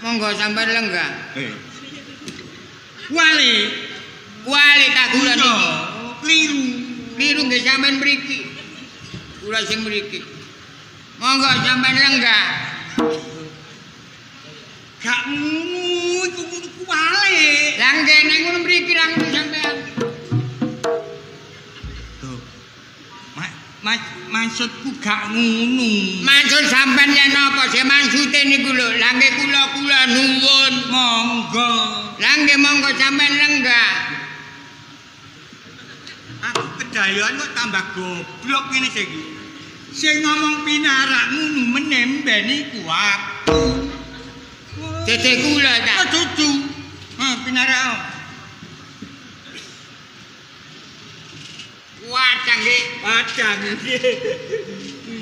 B: Monggo sampean lenggah.
D: Wali
B: tak kula niki.
D: Kliru
B: nggih sampean mriki. Kula sing mriki. Monggo sampean lenggah.
D: Gak ngono iku wali.
B: Lah ngene ngono mriki ra ngono sampean.
D: Maksudku gak ngono.
B: Maksud sampean yen napa sih maksude niku lho. Lah nggih kula nuwun.
D: Monggo.
B: Lah nggih monggo sampean lenggah.
D: Aku kedayoan kok tambah goblok ngene iki. Sing ngomong pinarak ngono menemben iku aku.
B: Dede kula ta.
D: Oh dudu. Pinarak.
B: Wadang nggih.
D: Padang nggih.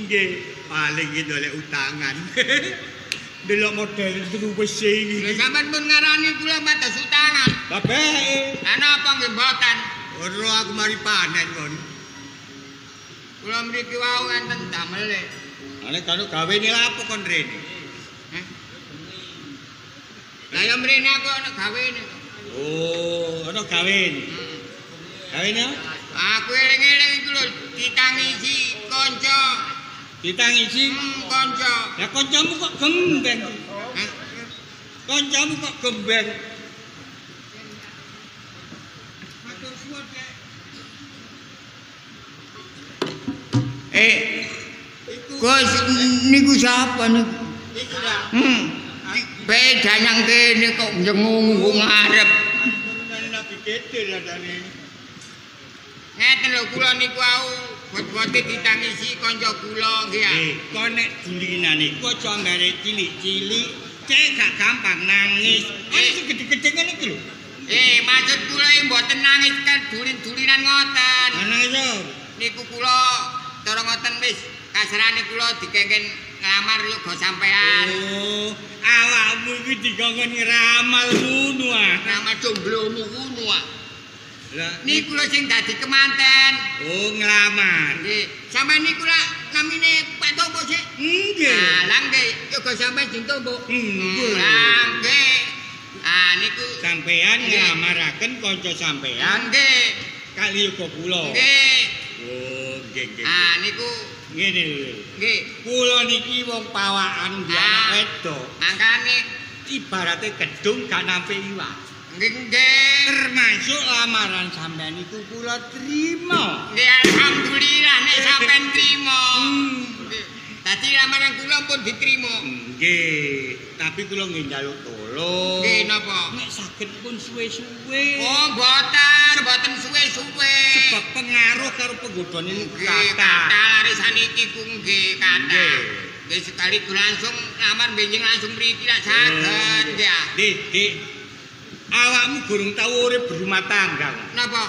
D: Nggih, paling iki oleh utangan. Delok model wis iki.
B: Lha sampean pun ngarani kula mates utangan.
D: Babeke.
B: Lah napa nggih mboten?
D: Ora aku mari panen kon.
B: Kula mriki wau enten damel.
D: Nek karo gawene lha apa kon rene?
B: Lah ya mrene aku ana gawene.
D: Oh, ana gawene. Gawene?
B: Aku eling-eling iku lho ditangisi kanca.
D: Ditangisi
B: kanca.
D: Lah kancamu kok gembeng? Kancamu kok gembeng? Matur suwun, Kek.
B: Gus niku sapa niku?
D: Iku lah.
B: Beda yang kene kok njengung ngarep.
D: Nabi Ketir adane.
B: Ngeten lho kula niku au bot-bote ditangisi kanca kula nggih ya.
D: Kok nek dulinan iku aja ambare cilik-cilik, cek gak gampang nangis. Sing gede-gede ngene iki lho.
B: Maksud kula mboten nangis kan dulin-dulinan ngoten.
D: Nangis yo.
B: Niku kula cara ngoten wis kasarane kula dikengken ngamar yo go sampean.
D: Oh, awakmu iki dikongkon ngeramal ngono ah.
B: Ngamar jomblomu ngono ah.
D: Lah
B: niku lho sing dadi kemanten.
D: Oh, nglamar.
B: Nggih, sampeyan niku lak namine Pak Tombo sik.
D: Nggih.
B: Nah, lah nggih, yo go sampeyan jeng Tombo.
D: Nggih.
B: Lah nggih. Ah niku
D: Sampeyan nglamaraken kanca sampeyan
B: nggih.
D: kali yoga kula.
B: Nggih.
D: Oh, nggih nggih.
B: Ah niku
D: ngene lho.
B: nggih.
D: Kula niki wong pawakan anak wedok.
B: Mangkane
D: Ibarate gedung gak nampi iwak.
B: nggih.
D: Termasuk lamaran sampean iku kula trima.
B: Nggih alhamdulillah nek sampean trima. Nggih. Dadi lamaran kula pun diterima.
D: Nggih, tapi kula nggih njaluk tolong.
B: Nggih napa?
D: Nek saged pun suwe-suwe.
B: Oh, mboten suwe-suwe.
D: Sebab pengaruh karo penggodhone niku
B: Nggih, kata larisan iki ku nggih kata. Nggih sekali langsung lamar benjing langsung mriki lak saged ya.
D: Dik, awakmu gurung tau urip berumah tangga.
B: Napa?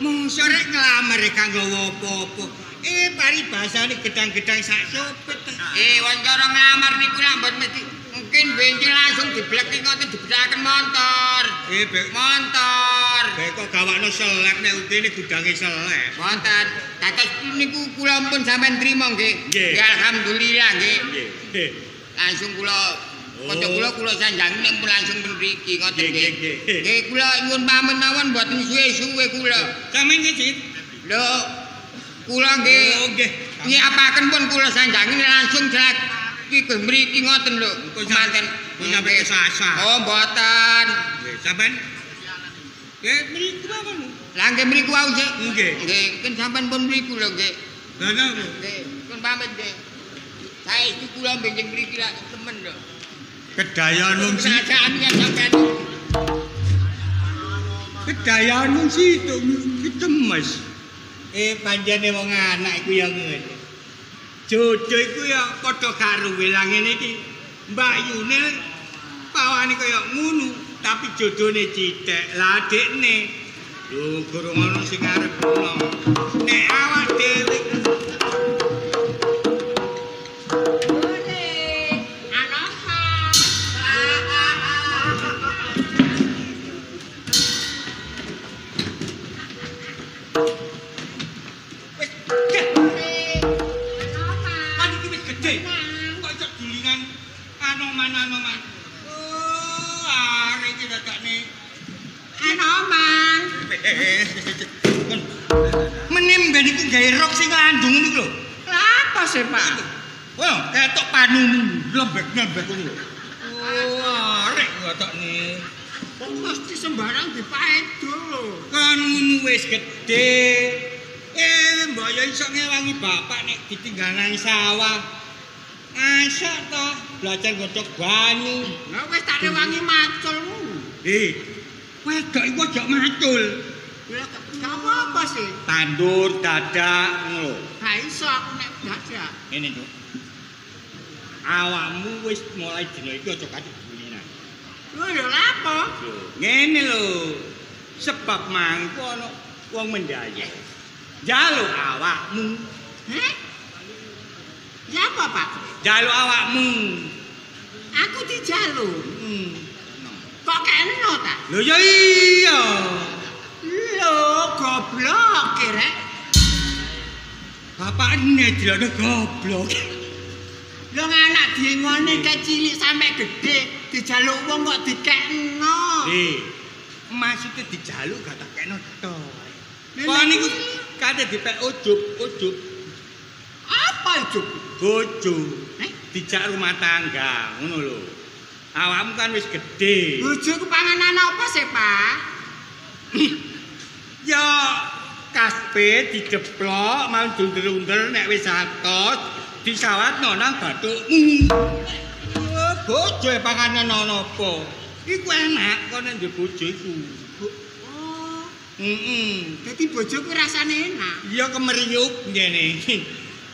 D: Mosok rek nglamar kanggo apa-apa. Paribasane gedang-gedang sak sopet.
B: Wong cara nglamar niku lak mboten mesti mungkin benjing langsung dibleki ngoten dibedakaken montor. Montor.
D: Kok gawakno selek nek utine gudange selek.
B: Wonten. Dados niku kula pun sampean trima nggih.
D: Nggih.
B: Alhamdulillah nggih.
D: Nggih.
B: Langsung kula kanca kula sanjangi nek langsung mriki ngoten nggih. Nggih kula nyuwun pamit mawon mboten suwe-suwe kula.
D: Sampeyan nggih,
B: Lho kula nggih.
D: Oh nggih.
B: Nyiapaken pun kula sanjangi langsung jelek iki mriki ngoten lho. Kemanten
D: sampe kesasar.
B: Oh mboten.
D: Nggih, sampeyan nggih mriku mawon.
B: Lah nggih mriku wae sik.
D: Nggih.
B: Nggih, kan sampean pun mriku lho nggih.
D: Lah napa?
B: Nggih, pun pamit nggih. Saiki kula benjing mriki lak temen lho.
D: Kedayan wong sih.
B: Kerajaan ya sampean.
D: Kedayan wong sih itu cemes. Panjane wong anak iku ya ngene. Jojo iku ya padha karo welang ngene iki. Mbak Yune pawane kaya ngono, tapi jodone cithek. Lah adikne lho gurung ono sing arep ngono. Nek awak dhewe Anoman. Oh, arek iki dadakne.
C: Anoman.
D: Menim ben iku gawe rok sing landung niku lho.
C: Lah apa sih, Pak?
D: Wah, ketok panunu lembek-lembek ngono lho. Oh, arek dadakne.
B: Kok mesti sembarang dipaedo lho.
D: Kan ngono wis gedhe. Mbok ya iso ngewangi bapak nek ditinggal nang sawah. Asak ta belajar godhog banyu.
B: Lah wis tak rewangi macul.
D: Wedok iku aja macul.
B: Lah gak apa-apa sih.
D: Tandur dadak ngono lho.
B: Gak iso aku nek dadak.
D: Ngene, Cuk. Awakmu wis mulai dina iki aja kate bulinan.
B: Lho ya lapo?
D: Ngene lho. Sebab mangko ana wong mendayek. Jaluk awakmu.
B: Heh? Ya apa, Pak?
D: Jaluk awakmu.
B: Aku dijaluk. Kok kene ta?
D: Lho ya iya.
B: Lho
D: lho, goblok rek. Bapakne dilane goblok.
B: Lho anak diengone kecilik sampe gedhe, dijaluk wong kok dikekno.
D: Maksude dijaluk gak tak kekno tok. Kok niku kate dipek ujub.
B: Apa ujub?
D: Bojo. Dijak rumah tangga, ngono lho. Awakmu kan wis gedhe.
B: Bojo ku panganan apa sih, Pak?
D: Ya kaspe dijeplok mau dunder-dunder nek wis atos disawatno nang bathukmu. Bojo panganan apa? Iku enak kok nek ndek bojo iku.
B: Oh. Dadi bojo ku rasane enak.
D: Iya kemeriuk ngene.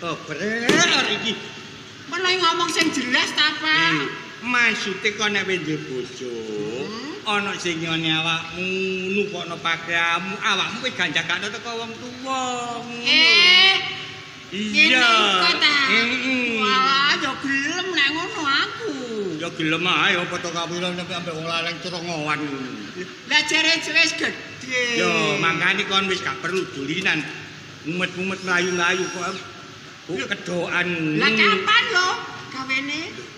D: Oh, bener iki.
B: Mulai ngomong sing jelas ta, Pak?
D: Maksude kok nek wis ndek bojo, ana sing nyone awakmu, nukokno pakaianmu, awakmu wis ganjakane teko wong tuwa. Iya.
B: Wah, yo gelem nek ngono aku.
D: Ya gelem ae apa to kawilan sampe ambek wong lanang cerongowan.
B: Lah jare wis gedhe.
D: Yo mangkane kon wis gak perlu dulinan. Mumet-mumet mlayu-mlayu kok kedokan.
B: Lah kapan lho gawene?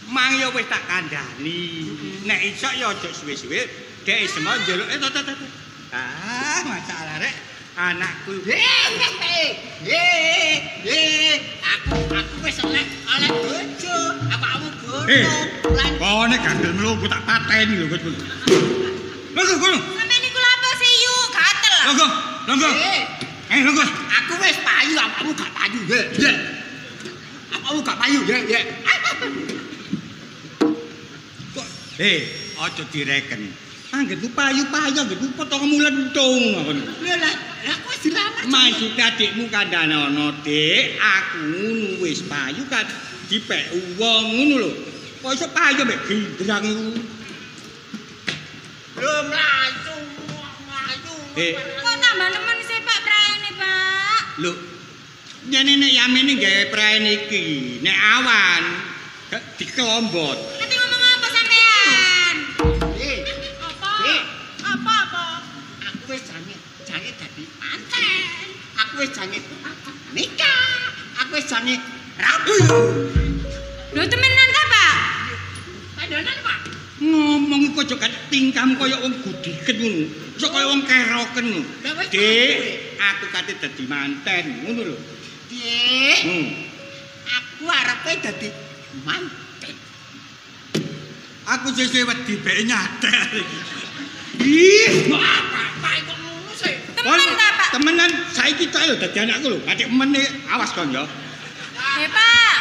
D: Mang yo wis tak kandhani. Nek iso yo aja suwe-suwe, dhek semua njaluk masalah rek anakku. Aku
B: wis oleh bojo, awakmu bojo.
D: Kone gandel melu tak pateni lho kowe. Lho.
C: Sampe niku lha apa sih yuk gatel.
D: Lho. Lho.
B: Aku wis payu, awakmu gak payu. Awakmu gak payu, ya.
D: Aja direken. Anggenku payu-payu, anggenku potonganmu lentung ngono.
B: Lah, aku wis dilamar.
D: Maksud adikmu kandhane ana, Dik. Aku ngono wis payu kan dipek wong ngono lho. Kok iso payu mek gindrang iku.
B: Lho mlayu.
C: Kok tambah nemen sih Pak praene, Pak?
D: Lho. Nyene nek yamene gawe praene iki, nek awan dikelombot.
C: Nanti ngomong apa sampean? Apa?
B: Aku wis jange dadi manten. Aku wis jange nikah. Aku wis jange rabu.
C: Lho temenan ta, Pak?
B: Panjenengan, Pak.
D: Ngomong iku aja kan tingkahmu kaya wong gudiken ngono. Iso kaya wong keroken ngono. Dik, aku kate dadi manten ngono lho.
B: Dik. Aku arepe dadi manten.
D: Aku sesuk wedi bek nyater iki.
B: Pak kok ngono sih?
C: Temenan ta, Pak?
D: Temenan saiki tok lho dadi anakku lho. Adik meneh awas kon ya.
C: Pak.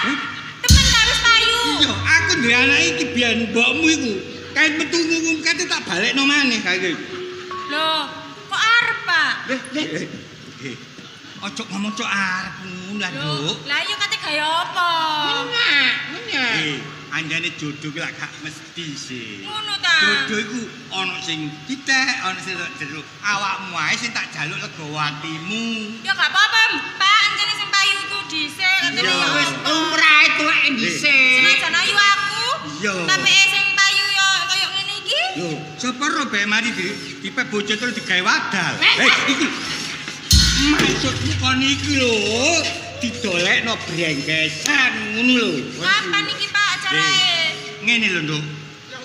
C: Temen ta wis payu.
D: Iya, aku duwe anak iki biyen mbokmu iku. Kae metu kate tak balekno maneh kae.
C: Loh, kok arep, Pak?
D: Ojo ngomong cok arep ngono lah, Nduk.
C: Lah iya kate gaya apa?
B: Menyek.
D: Anjane jodoh ki lak gak mesti sih.
C: Ngono ta.
D: Jodoh iku ana sing ditek, ana sing jero awakmu ae sing tak jaluk legowo atimu.
C: Ya gak apa-apa, Pak. Anjene sing payu iku dhisik katene
D: Iya.
C: wis
B: Lumrahe tuwek dhisik.
C: senajan ayu aku.
D: Iya.
C: Tapi sing payu yo kaya ngene iki.
D: Lho, sapa ro bek mari dipek bojo terus digawe wadal. Iki. Maksudmu kon iki lho, didolekno brengkesan ngono lho.
C: Kapan iki, Pak, acarae?
D: Ngene lho, Nduk.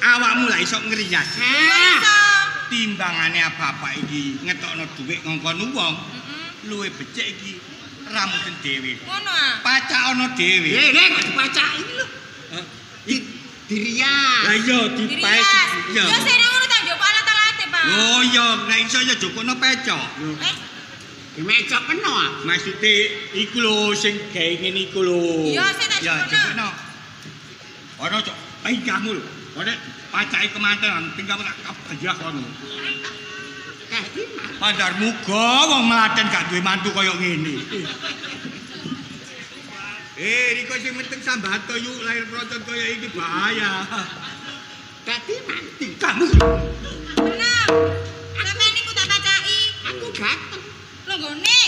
D: Awakmu lah iso ngrias.
C: Iso.
D: Timbangane bapak iki ngetokno dhuwit ngongkon wong. Luwe becik iki ramuten dhewe.
C: Ngono ah.
D: Pacakno dhewe.
B: Nek kok dipacaki lho. Dirias.
D: Lah iya dipaes.
C: Yo sing ngono tak njupuk alat-alate, Pak.
D: Oh iya, nek iso ya jupukno pecok.
B: Dimecok kena ah.
D: Maksude iku lho sing gawe ngene iku lho.
C: Iya, sing tak jupukno.
D: Ono cok, tingkahmu lho. Ora pacake kemanten, tingkahmu tak kabajak kono. Pandar muga wong melaten gak duwe mantu kaya ngene. Riko sing menteng sambato yuk lahir procon kaya iki bahaya.
B: Dadi manti.
D: Kamu.
C: Tenang. Sampeyan niku tak pacaki.
B: Aku ganteng.
C: Lho nggone.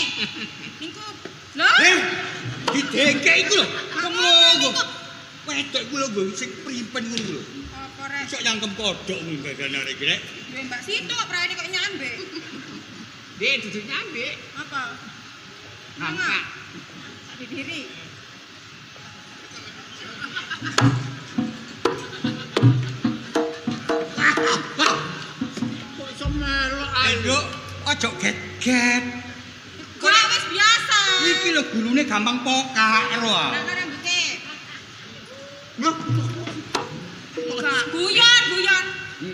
C: Niku. Lho.
D: Didengke iku lho. Kemogo. Wedok iku lho sing primpen ngono lho.
C: Apa rek?
D: Sok nyangkem kodhok ngono badan arek iki rek.
C: Duwe Mbak Situ kok praene kok nyambe.
D: Dek duduk nyambi.
C: Apa?
D: Angkat.
C: Berdiri.
B: Kok semelok ae.
D: Nduk, ojo get-get.
C: Kok wis biasa.
D: Iki lho gulune gampang pokak ro.
C: Lah rambute. Guyon.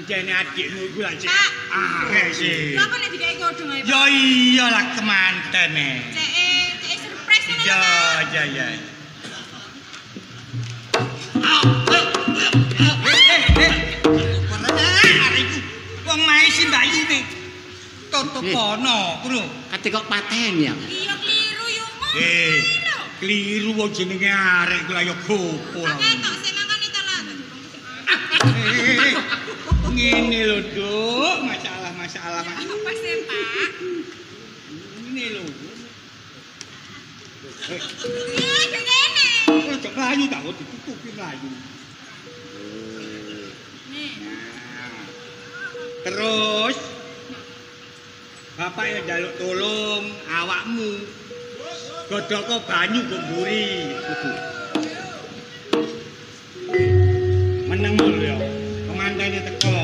B: Jane adikmu iku lak cek.
C: Pak.
B: Arek sih.
C: Napa nek dikai godhong ae, Pak?
D: Ya iyalah kemantene.
C: Cek surprise ngono.
D: Ya. Ariku wong mae si Bayu iki. Tutup kono, Bro.
B: Kate kok paten ya.
C: Iya kliru yo, Mas.
D: Kliru wong jenenge arek ku ya gopo.
C: Ketok sing mangane ta lah.
D: Ngene lho, Duk. Masalah.
C: Apa sih, Pak?
D: Ngene lho.
C: Iya, ngene.
D: Ojo mlayu tak kok ditutupi mlayu.
C: Nih.
D: Terus bapak yang jaluk tolong awakmu godhoko banyu go mburi. Meneng lho ya. Kemandane teko.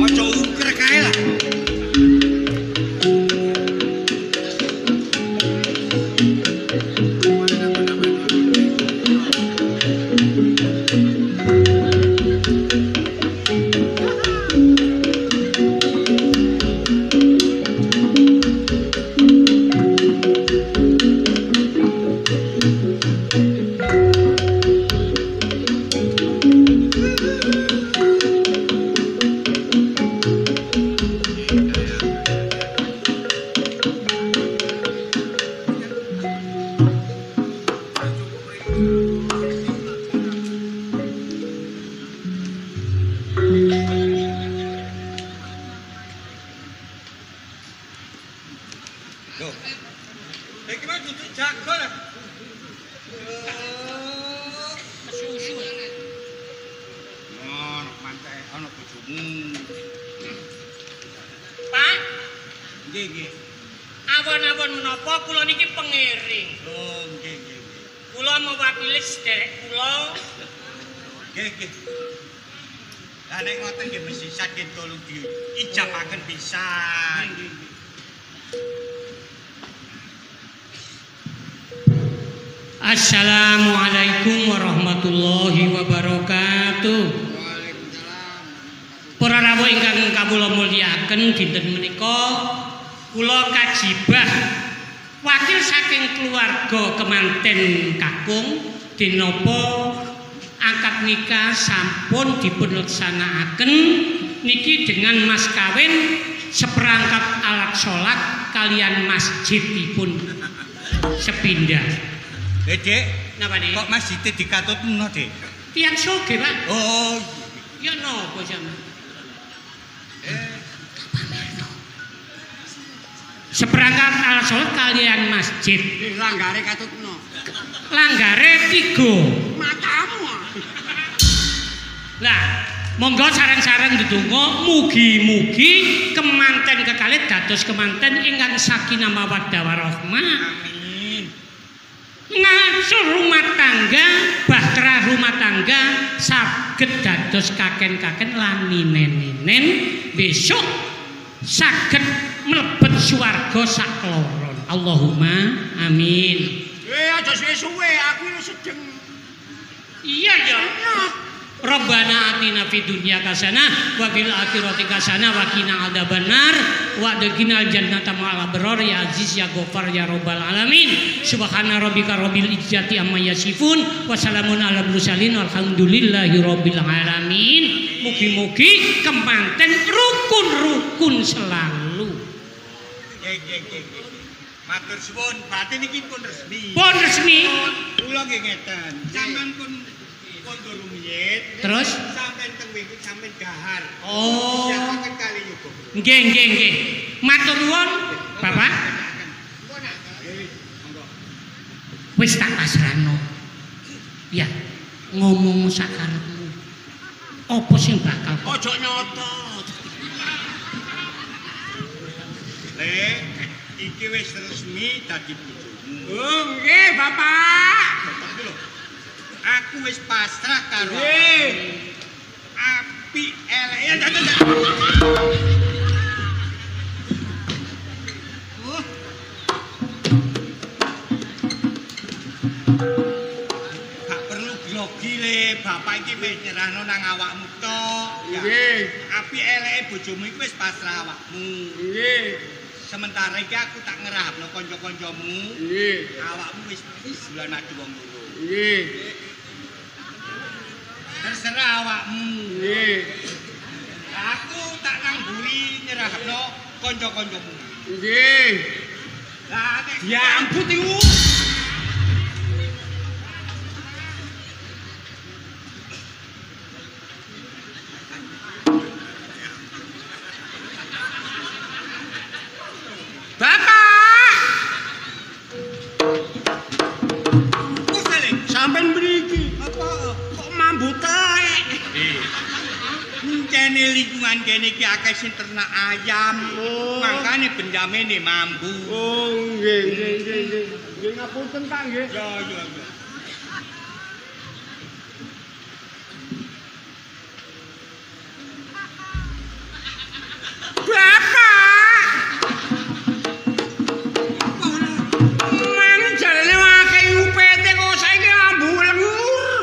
D: Ojo uker kae lah. Loh. Iki mah duduk jago lah.
A: Susu.
D: Ono mantek ono bojomu.
A: Pak,
D: Nggih.
A: awon-awon menapa kula niki pengiring.
D: Oh, nggih.
A: Kula mewakili sedherek kula.
D: Nggih. Lah nek ngoten nggih mesti saking tolong diijabaken pisan.
A: Assalamualaikum warahmatullahi wabarakatuh.
B: Waalaikumsalam.
A: Para rawuh ingkang kawula mulyakaken dinten menika kula kajibah wakil saking keluarga kemanten kakung dinapa akad nikah sampun dipunlaksanakaken niki dengan mas kawin seperangkat alat sholat kalian masjidipun sepindah.
D: Dek,
A: Napa nih?
D: kok masjid dikatutno, Dek?
A: Tiang soge, Pak.
D: Oh,
A: Ya napa sampeyan? Seperangkat alat sholat kalian masjid.
B: Langgare katutno.
A: Langgare 3.
B: Matamu.
A: Lah, monggo sareng-sareng ndedonga mugi-mugi kemanten kekalih dados kemanten ingkang sakinah mawaddah warahmah.
D: amin.
A: Ngasul rumah tangga, bahtera rumah tangga saged dados kaken-kaken lan ninen-ninen besok saged mlebet swarga sakloron. Allahumma amin.
B: Aja suwe-suwe aku iki sedeng.
A: Iya ya. Rabbana atina fid dunya hasanah wa fil akhirati hasanah wa qina adzabannar wa adkhilnal jannata ma'al abrar ya aziz ya ghafar ya rabbal alamin. Subhana rabbika rabbil izzati amma yasifun wa salamun alal mursalin walhamdulillahi rabbil alamin. Mugi-mugi kemanten rukun-rukun selalu.
D: Nggih. Matur suwun, batin iki pun resmi.
A: Pun resmi.
D: Kula nggih ngeten. Sampeyan pun kondo rumiyin.
A: Terus
D: sampeyan teng mriki sampeyan dahar.
A: oh
D: Siapaken kali yuga.
A: nggih. Matur nuwun Bapak? Wis tak pasrahno. Ya, ngomong sakarepmu. Apa sing bakal?
B: Ojo nyotot.
D: Le, iki wis resmi dadi bojomu.
B: Oh, nggih, Bapak.
D: Bapak lho. Aku wis pasrah karo.
B: Nggih.
D: Apik elek. Ya, gak perlu grogi le, bapak iki wis nyerahno nang awakmu tok.
B: Nggih.
D: Apik eleke bojomu iki wis pasrah awakmu.
B: Nggih.
D: Sementara iki aku tak ngerahno kanca-kancamu.
B: Nggih.
D: Awakmu wis bulan adu wong loro.
B: Nggih.
D: Terserah awakmu.
B: Nggih.
D: Aku tak nang mburi nyerahno kanca-kancamu.
B: Nggih.
D: Lah nek
B: Ya ampun iku. Bapak, sampean mriki apa kok mambu telek?
D: Kene lingkungan kene iki akeh sing ternak ayam.
B: Oh.
D: Mangkane benjamene mambu.
B: Oh, nggih, nggih, nggih, nggih. Nggih ngapunten, Pak, nggih.
D: Ya, ya, ya.
B: Bapak. Mang jarene akeh upete kok saiki ambu lengur.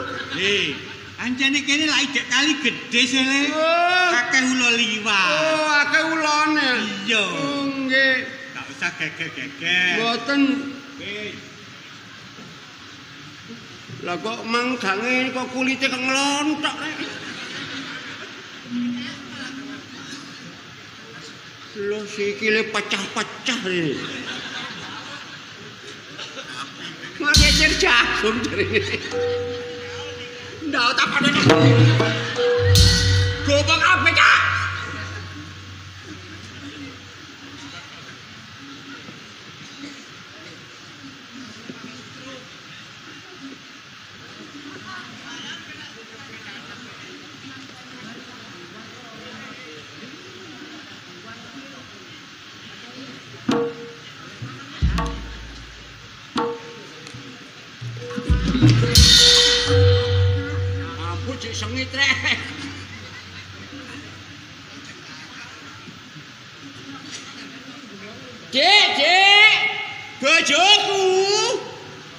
D: Anjane kene lak ijek kali gedhe sele.
B: Oh.
D: Akeh ula liwat.
B: Oh, akeh ulane.
D: Iya.
B: Oh, nggih.
D: Gak usah geger-geger.
B: Mboten.
D: Nggih.
B: Lah kok mang gak ngene kok kulite kok nglontok rek. Lho sikile pecah-pecah iki. Ngecer jagung jarene. Ndak tak padane. Gobak kabeh, Cak. Ampun cek sengit rek. Dek, Dek. Bojoku.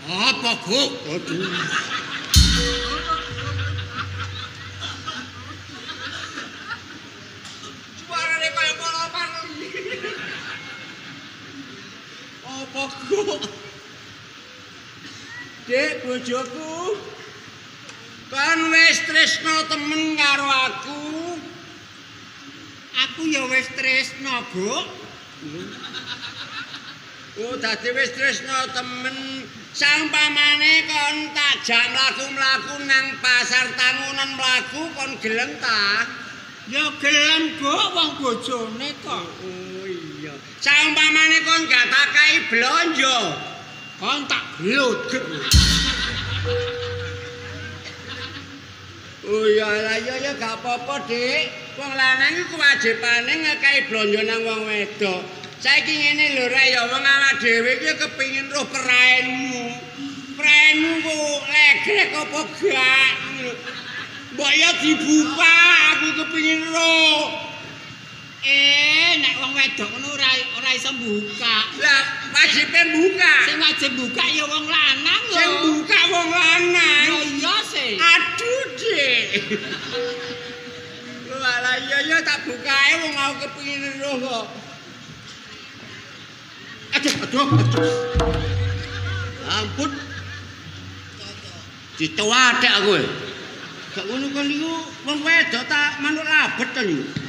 B: Apa, Bu? Aduh. Suarane kaya polopan. Apa, Bu? Dek, bojoku. Kan wis tresno temen karo aku. Aku ya wis tresno, Bu. Oh, dadi wis tresno temen. Sampamane kon takjak mlaku-mlaku nang pasar Tangunan mlaku kon gelem ta? Ya gelem, Bu, wong bojone kok. Oh iya. Sampamane kon gak tak kai blonjo. Kon tak glodek. Oh iya lah ya gak apa-apa, Dik. Wong lanang iku kewajibane ngekei blonjo nang wong wedok. Saiki ngene lho Rek, ya wong awak dhewe iki kepengin roh praenmu. Praenmu kok legrek apa gak? Mbok ya dibuka, aku kepengin roh. Nek wong wedok ngono ora iso buka. Lah, wajibe buka. Sing wajib buka ya wong lanang lho. Sing buka wong lanang. Ya iya sih. Aduh, Dik. Lah iya tak bukae wong aku kepengin roh kok. Aduh. Ampun. Ditowatek aku. Gak ngono kok niku wong wedok tak manuk labet to niku.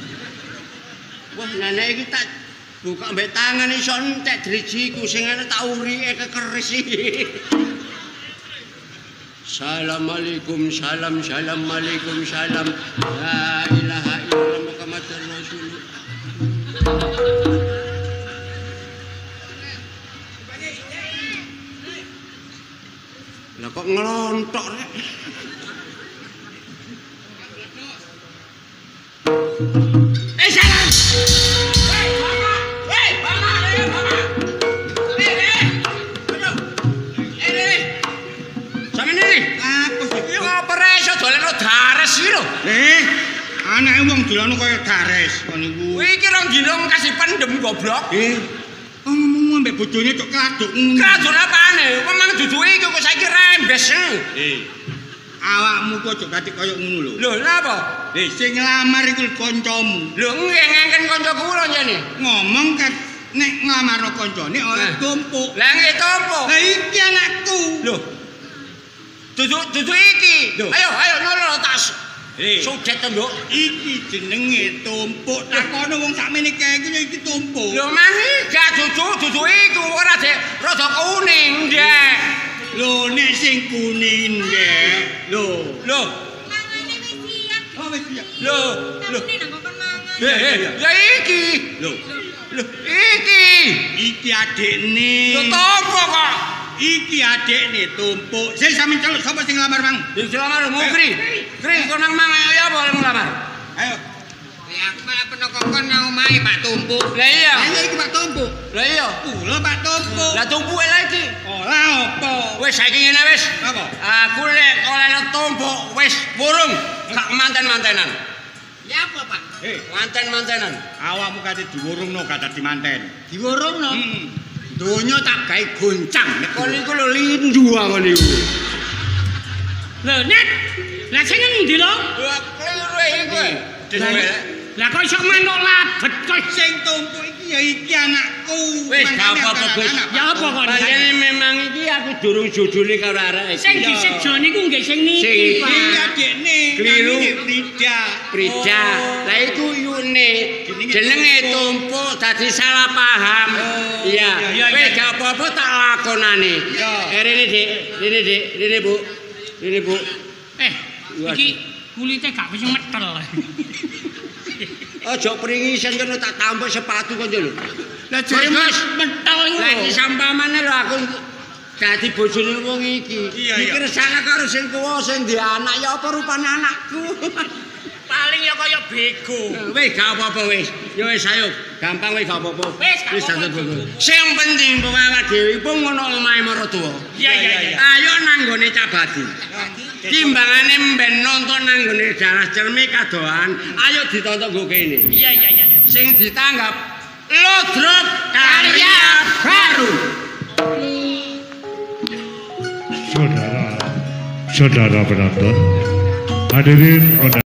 B: Wah, nenek iki tak buka mbek tangan iso entek drijiku sing ana tak urike kekeris iki. Assalamualaikum, salam. La ilaha illallah Muhammadur Rasulullah. ngelontok rek. Salah.
D: Anake wong dilano kaya dares kon niku.
B: Kuwi iki rong dina kasih pendem goblok.
D: Ngomong ambek bojone tok kaduk ngono.
B: Kaduk apane? Memang dudu iki kok saiki rembes.
D: Awakmu kok aja katik kaya ngono lho.
B: Lho, napa?
D: Sing nglamar iku kancamu.
B: Lho, nggih ngengken kanca kula jane.
D: Ngomong kan nek nglamarno kancane oleh tumpuk.
B: Lah nggih tumpuk.
D: Lah iki anakku.
B: Lho. Dudu iki. Ayo nolong tas. Sudet to, Nduk.
D: Iki jenenge tumpuk. Takono wong sakmene kae iki tumpuk.
B: Lho mangi gak dudu iku ora dek rada kuning, Ndek.
D: Lho nek sing kuning, Ndek. Lho.
C: Mangane wis siap.
D: Oh wis siap.
B: Lho.
C: Ini nang kon mangan.
B: Ya iki. Lho. Iki.
D: Iki adikne.
B: Lho topo kok.
D: Iki adikne tumpuk. Sing sampeyan celuk sapa sing nglamar, Mang?
B: Sing nglamar Mukri. Kri kon nang mang ya apa nglamar?
D: Ayo.
B: Ya aku malah penokon nang omahe Pak Tumpuk. Lah iya.
D: Lah iki Pak Tumpuk.
B: Lah iya.
D: Kula Pak Tumpuk.
B: Lah tumpuke lha iki.
D: Ora apa.
B: Wis saiki ngene wis.
D: Apa?
B: Aku lek oleh tumpuk wis burung gak manten-mantenan. Ya apa, Pak? Manten-mantenan.
D: Awakmu kate diwurungno gak dadi manten.
B: Diwurungno.
D: Donya tak gawe goncang.
B: Kon niku lho lindu kon niku.
A: Lho, Net. Lah sing endi lho?
B: Lah kleru iku.
A: Lah kok iso manuk labet kok
D: Sing tumpuk iki ya iki anakku.
B: Wis gak apa-apa, Gus.
A: Ya apa kok?
B: Panjenengan memang iki aku durung jujule karo arek iki.
A: Sing disejo niku nggih sing niki.
B: Sing
D: Iki adikne.
B: Kliru.
D: Frida.
B: Lah iku yune. Jenenge tumpuk dadi salah paham. Iya. Wis gak apa-apa tak lakonane. Rene, Dik. Rene, Bu. Rene, Bu.
A: Iki kulite gak wis metel.
B: Aja pringisen kono tak tampuk sepatu kon lho.
A: Lah jare metel iku.
B: Lah iki sampamane lho aku dadi bojone wong iki. Mikir sana karo sing tuwa sing duwe anak ya apa rupane anakku.
A: Paling ya kaya bego.
B: Wis gak apa-apa wis. Ya wis ayo, gampang wis gak apa-apa.
A: Wis gak apa-apa.
B: Sing penting pokoke awak dhewe iku ngono omahe maratuwa.
A: Iya.
B: Ayo nang gone Cabadi. Timbangane mben nonton nang gone Daras Cermi kadoan, ayo ditonton nggo kene.
A: Iya.
B: Sing ditanggap Lodrop Karya Baru.
E: Saudara penonton, hadirin